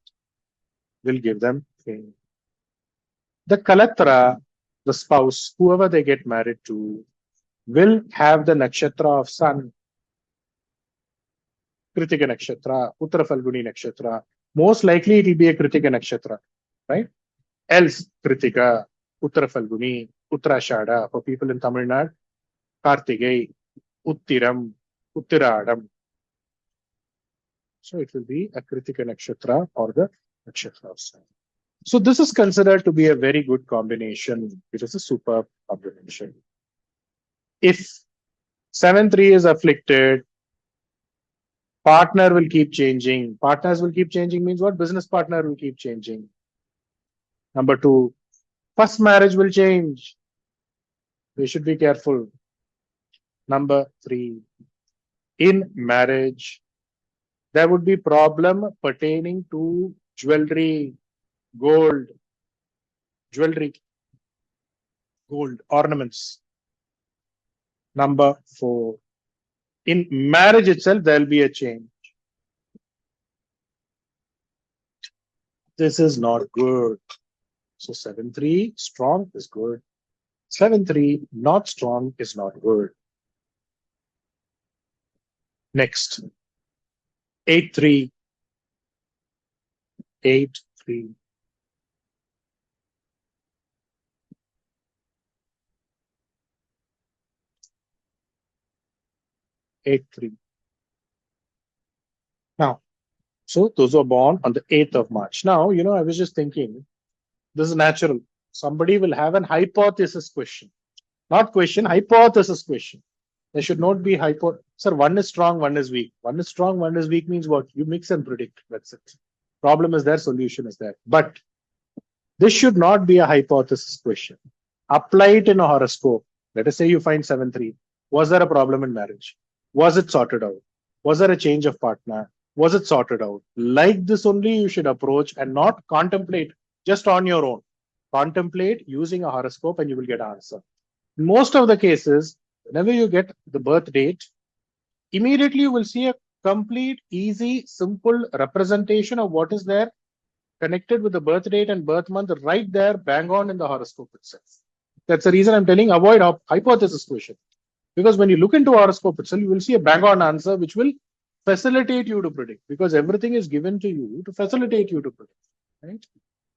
Speaker 1: Will give them fame. The Kalatra, the spouse, whoever they get married to, will have the nakshatra of sun. Kritika nakshatra, Uttara Falguni nakshatra. Most likely it will be a Kritika nakshatra, right? Else Kritika, Uttara Falguni, Uttarashada. For people in Tamil Nadu, Kartigai, Uttiram, Uttiradam. So it will be a Kritika nakshatra or the nakshatra of sun. So this is considered to be a very good combination. It is a superb combination. If 7-3 is afflicted, partner will keep changing. Partners will keep changing means what? Business partner will keep changing. Number 2, first marriage will change. We should be careful. Number 3, in marriage, there would be problem pertaining to jewelry, gold, ornaments. Number 4, in marriage itself, there will be a change. This is not good. So 7-3 strong is good. 7-3 not strong is not good. Next, 8-3. 8-3. Now, so those were born on the 8th of March. Now, I was just thinking, this is natural. Somebody will have an hypothesis question. Not question, hypothesis question. There should not be Sir, one is strong, one is weak. One is strong, one is weak means what? You mix and predict. That's it. Problem is there, solution is there. But this should not be a hypothesis question. Apply it in a horoscope. Let us say you find 7-3. Was there a problem in marriage? Was it sorted out? Was there a change of partner? Was it sorted out? Like this only you should approach and not contemplate just on your own. Contemplate using a horoscope and you will get an answer. In most of the cases, whenever you get the birth date, immediately you will see a complete, easy, simple representation of what is there connected with the birth date and birth month right there, bang on in the horoscope itself. That's the reason I'm telling avoid hypothesis question. Because when you look into horoscope itself, you will see a bang on answer which will facilitate you to predict, because everything is given to you to facilitate you to predict, right?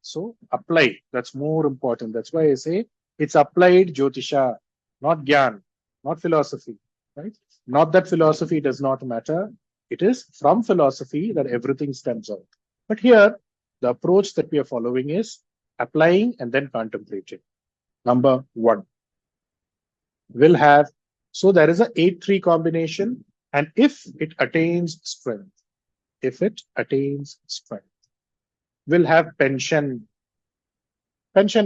Speaker 1: So apply. That's more important. That's why I say it's applied Jyotisha, not Gyan, not philosophy, right? Not that philosophy does not matter. It is from philosophy that everything stems out. But here, the approach that we are following is applying and then contemplating. Number 1. We'll have, so there is a 8-3 combination, and if it attains strength, we'll have pension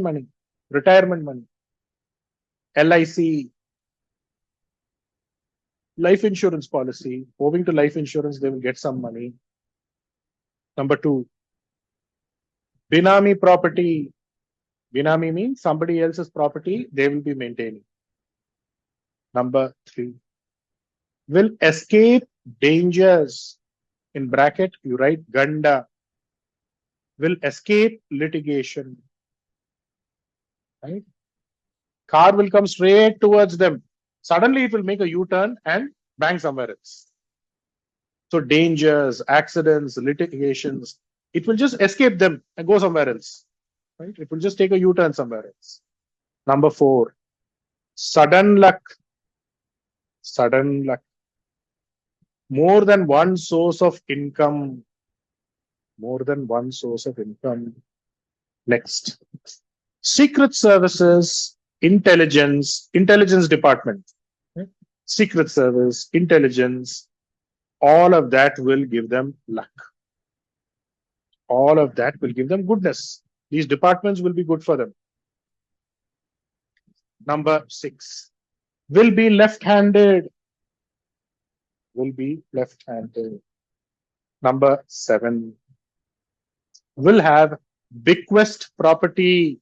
Speaker 1: money, retirement money, LIC, life insurance policy. Moving to life insurance, they will get some money. Number 2, Binami property. Binami means somebody else's property they will be maintaining. Number 3, will escape dangers. In bracket, you write Ganda. Will escape litigation. Right? Car will come straight towards them. Suddenly it will make a U-turn and bang somewhere else. So dangers, accidents, litigations, it will just escape them and go somewhere else. Right? It will just take a U-turn somewhere else. Number 4, sudden luck. Sudden luck. More than one source of income. More than one source of income. Next. Secret services, intelligence department. Right? Secret service, intelligence, all of that will give them luck. All of that will give them goodness. These departments will be good for them. Number 6, will be left-handed. Will be left-handed. Number 7, will have bequest property.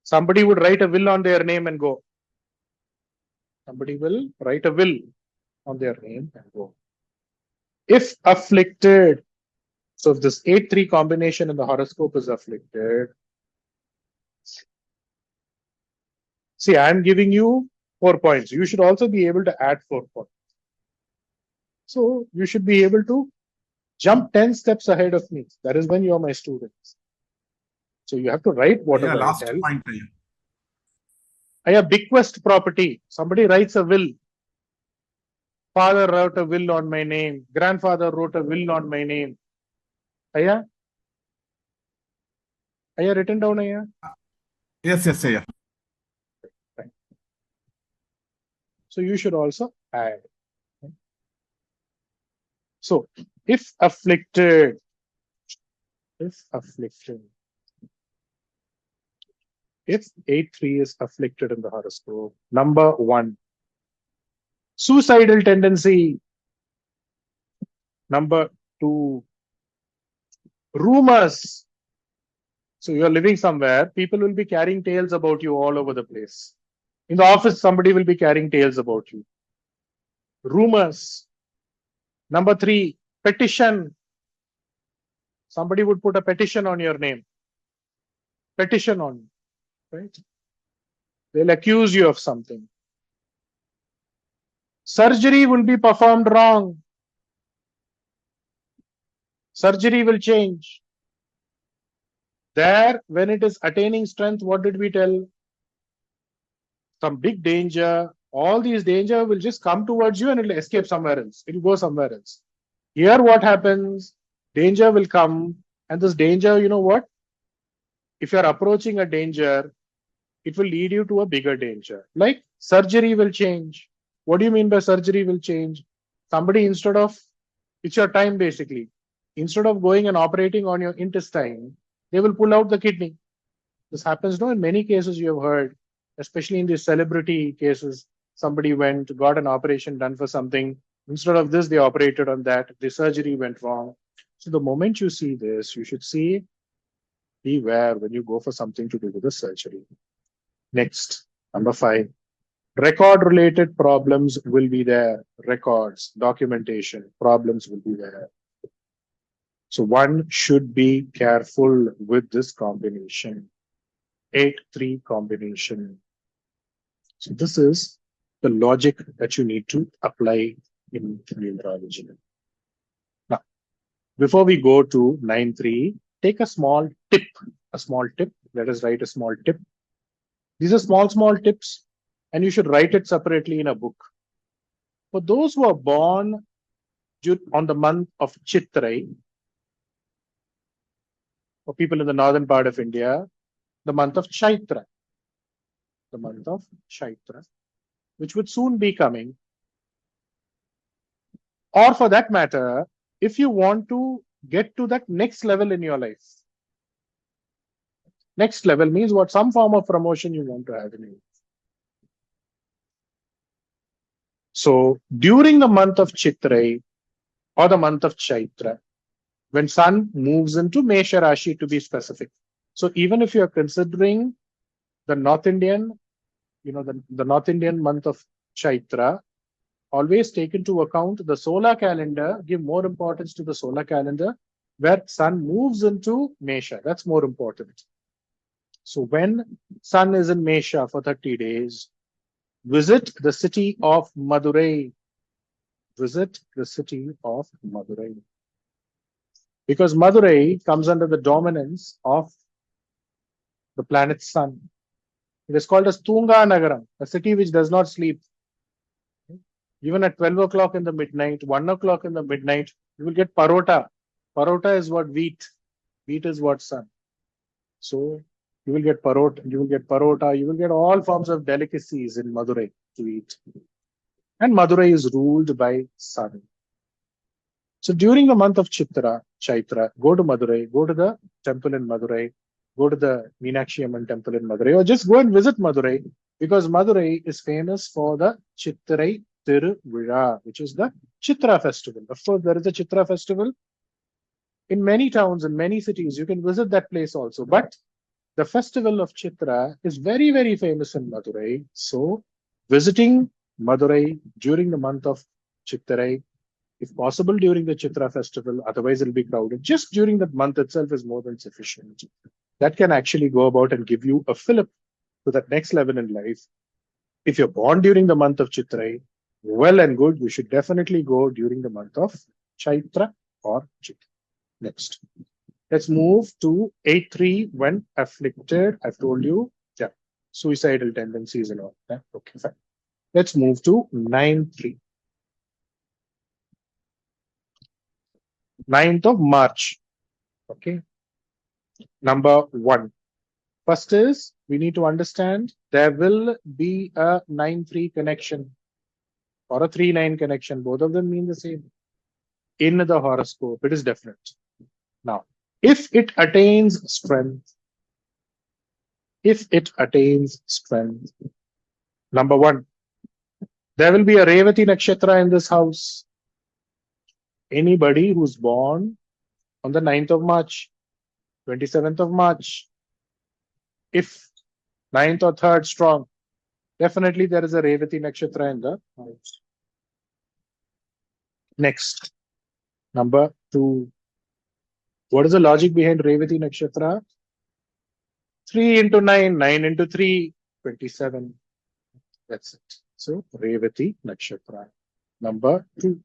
Speaker 1: Somebody would write a will on their name and go. Somebody will write a will on their name and go. If afflicted, so if this 8-3 combination in the horoscope is afflicted, see, I'm giving you 4 points. You should also be able to add 4 points. So you should be able to jump 10 steps ahead of me. That is when you are my students. So you have to write whatever I
Speaker 5: last
Speaker 1: tell.
Speaker 5: point.
Speaker 1: I have bequest property. Somebody writes a will. Father wrote a will on my name. Grandfather wrote a will on my name. Aya? Aya written down, Aya?
Speaker 5: Yes, yeah.
Speaker 1: Right. So you should also add. So if afflicted, if 8-3 is afflicted in the horoscope, number 1, suicidal tendency. Number 2, rumors. So you're living somewhere, people will be carrying tales about you all over the place. In the office, somebody will be carrying tales about you. Rumors. Number 3, petition. Somebody would put a petition on your name. Petition on you, right? They'll accuse you of something. Surgery will be performed wrong. Surgery will change. There, when it is attaining strength, what did we tell? Some big danger. All these danger will just come towards you and it'll escape somewhere else. It'll go somewhere else. Here, what happens? Danger will come, and this danger, you know what? If you're approaching a danger, it will lead you to a bigger danger. Like surgery will change. What do you mean by surgery will change? Somebody, instead of, it's your time basically. Instead of going and operating on your intestine, they will pull out the kidney. This happens, no? In many cases you have heard, especially in these celebrity cases, somebody went, got an operation done for something. Instead of this, they operated on that. The surgery went wrong. So the moment you see this, you should see, beware when you go for something to do with the surgery. Next, number 5, record-related problems will be there. Records, documentation, problems will be there. So one should be careful with this combination. 8-3 combination. So this is the logic that you need to apply in numerology. Now, before we go to 9-3, take a small tip. Let us write a small tip. These are small tips, and you should write it separately in a book. For those who are born on the month of Chitrai, for people in the northern part of India, the month of Chaitra, which would soon be coming. Or for that matter, if you want to get to that next level in your life. Next level means what? Some form of promotion you want to have in your life. So during the month of Chitrai or the month of Chaitra, when sun moves into Mesha Rashi, to be specific. So even if you're considering the North Indian, the North Indian month of Chaitra, always take into account the solar calendar, give more importance to the solar calendar, where sun moves into Mesha. That's more important. So when sun is in Mesha for 30 days, visit the city of Madurai. Because Madurai comes under the dominance of the planet Sun. It is called as Tunga Nagaram, a city which does not sleep. Even at 12 o'clock in the midnight, 1 o'clock in the midnight, you will get parota. Parota is what? Wheat. Wheat is what? Sun. So you will get parota, you will get all forms of delicacies in Madurai to eat. And Madurai is ruled by Sun. So during the month of Chaitra, go to Madurai, go to the temple in Madurai, go to the Meenakshi Amman temple in Madurai, or just go and visit Madurai, because Madurai is famous for the Chitrai Tiruvizha, which is the Chitra festival. Of course, there is a Chitra festival in many towns, in many cities. You can visit that place also. But the festival of Chitra is very, very famous in Madurai. So visiting Madurai during the month of Chitrai. If possible, during the Chitra festival, otherwise it'll be crowded. Just during that month itself is more than sufficient. That can actually go about and give you a fillip to that next level in life. If you're born during the month of Chitrai, well and good, you should definitely go during the month of Chaitra or Chitra. Next. Let's move to 8-3 when afflicted. I've told you, yeah, suicidal tendencies and all that. Okay, fine. Let's move to 9-3. 9th of March. Okay. Number 1. First is we need to understand there will be a 9-3 connection or a 3-9 connection. Both of them mean the same. In the horoscope, it is definite. Now, if it attains strength, number 1, there will be a Revati Nakshatra in this house. Anybody who's born on the 9th of March, 27th of March, if 9th or 3rd strong, definitely there is a Revati Nakshatra in the house. Next, number 2. What is the logic behind Revati Nakshatra? 3 into 9, 9 into 3, 27. That's it. So, Revati Nakshatra. Number 2.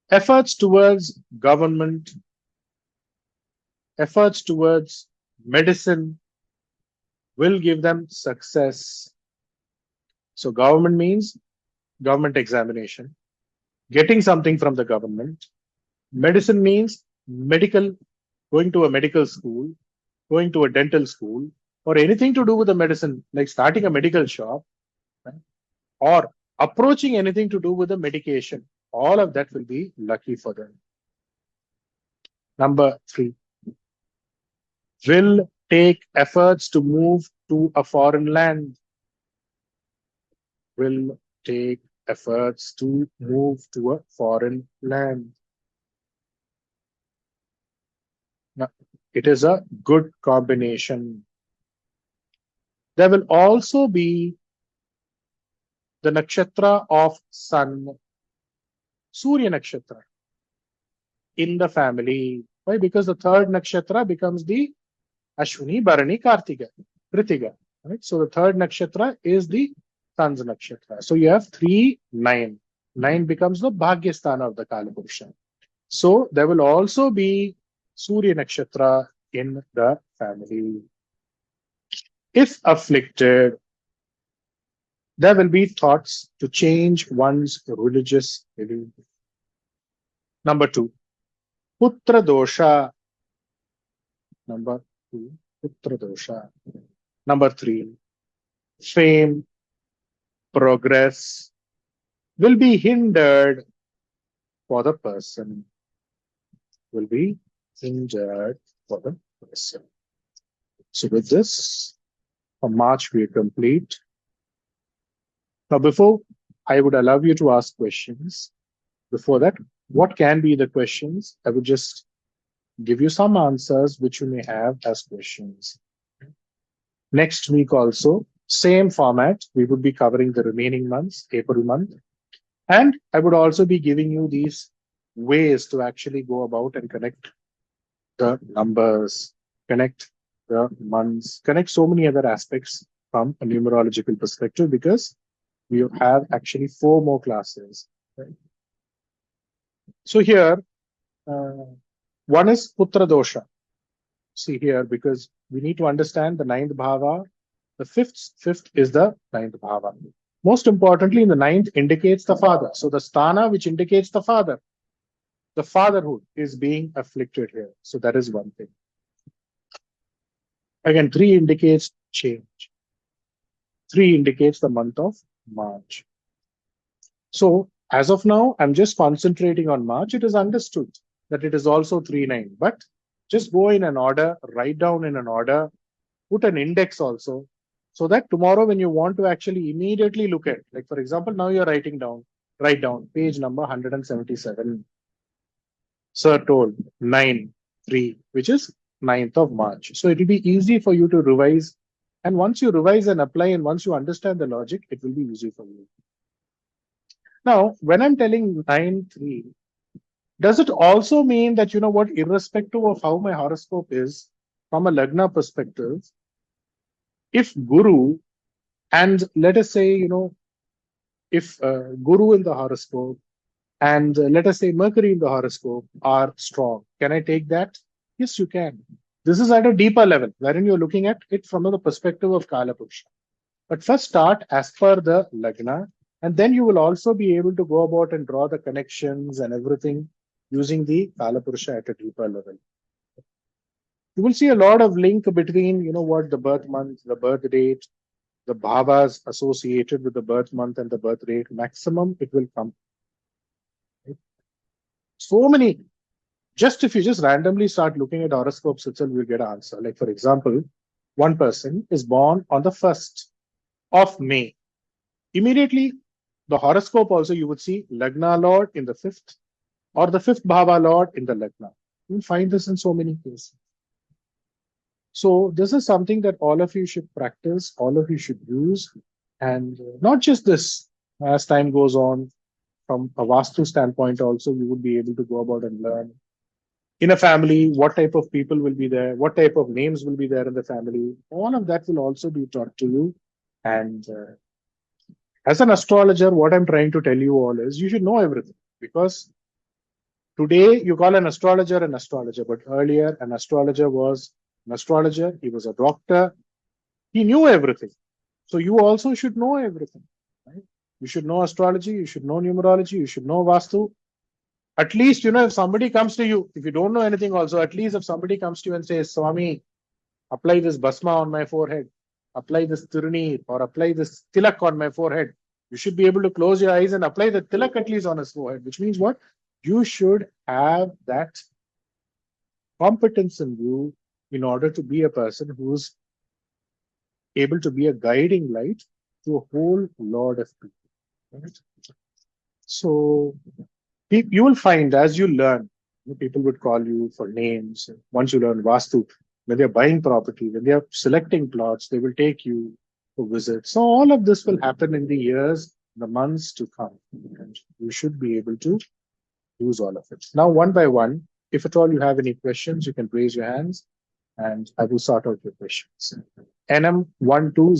Speaker 1: Efforts towards government, efforts towards medicine will give them success. So, government means government examination, getting something from the government. Medicine means medical, going to a medical school, going to a dental school, or anything to do with the medicine, like starting a medical shop, right? Or approaching anything to do with the medication. All of that will be lucky for them. Number 3. Will take efforts to move to a foreign land. Will take efforts to move to a foreign land. Now, it is a good combination. There will also be the nakshatra of Sun, Surya Nakshatra, in the family. Why? Because the 3rd nakshatra becomes the Ashwini, Bharani, Kartika, Kritiga. Right? So the 3rd nakshatra is the Sun's nakshatra. So you have 3, 9. 9 becomes the Bhagyasthana of the Kalapurusha. So there will also be Surya Nakshatra in the family. If afflicted, there will be thoughts to change one's religious belief. Number 2, Putra Dosha. Number 2, Putra Dosha. Number 3, fame, progress will be hindered for the person. Will be hindered for the person. So with this, for March we are complete. Now before I would allow you to ask questions, before that, what can be the questions? I would just give you some answers which you may have as questions. Next week also, same format, we would be covering the remaining months, April month. And I would also be giving you these ways to actually go about and connect the numbers, connect the months, connect so many other aspects from a numerological perspective, because we have actually 4 more classes. Right? So here, one is Putra Dosha. See here, because we need to understand the 9th bhava. The fifth is the 9th bhava. Most importantly, in the 9th indicates the father. So the sthana which indicates the father, the fatherhood is being afflicted here. So that is one thing. Again, 3 indicates change. 3 indicates the month of March. So as of now, I'm just concentrating on March. It is understood that it is also 3-9, but just go in an order, write down in an order, put an index also, so that tomorrow when you want to actually immediately look at, like for example, now you're writing down, write down page number 177. Sir told 9-3, which is 9th of March. So it will be easy for you to revise. And once you revise and apply, and once you understand the logic, it will be easy for you. Now, when I'm telling 9-3, does it also mean that, you know what, irrespective of how my horoscope is, from a Lagna perspective, if Guru, and let us say, you know, if Guru in the horoscope and let us say Mercury in the horoscope are strong, can I take that? Yes, you can. This is at a deeper level, wherein you're looking at it from the perspective of Kalapurusha. But first start as per the Lagna, and then you will also be able to go about and draw the connections and everything using the Kalapurusha at a deeper level. You will see a lot of link between, you know what, the birth month, the birth date, the bhavas associated with the birth month and the birth date. Maximum it will come. So many. Just if you just randomly start looking at horoscopes itself, you'll get an answer. Like, for example, one person is born on the 1st of May. Immediately, the horoscope also, you would see Lagna Lord in the 5th or the 5th Bhava Lord in the Lagna. You'll find this in so many cases. So this is something that all of you should practice, all of you should use. And not just this, as time goes on, from a Vastu standpoint also, you would be able to go about and learn. In a family, what type of people will be there, what type of names will be there in the family, all of that will also be taught to you. And as an astrologer, what I'm trying to tell you all is you should know everything, because today you call an astrologer, but earlier an astrologer was an astrologer, he was a doctor, he knew everything. So you also should know everything, right? You should know astrology, you should know numerology, you should know Vastu. At least, you know, if somebody comes to you, if you don't know anything also, at least if somebody comes to you and says, Swami, apply this Basma on my forehead, apply this Tiruni, or apply this Tilak on my forehead, you should be able to close your eyes and apply the Tilak at least on his forehead, which means what? You should have that competence in you in order to be a person who's able to be a guiding light to a whole lot of people. Right? So you will find as you learn, people would call you for names. Once you learn Vastu, when they're buying property, when they're selecting plots, they will take you to visit. So all of this will happen in the years, the months to come. And you should be able to use all of it. Now, one by one, if at all you have any questions, you can raise your hands and I will sort out your questions. NM120.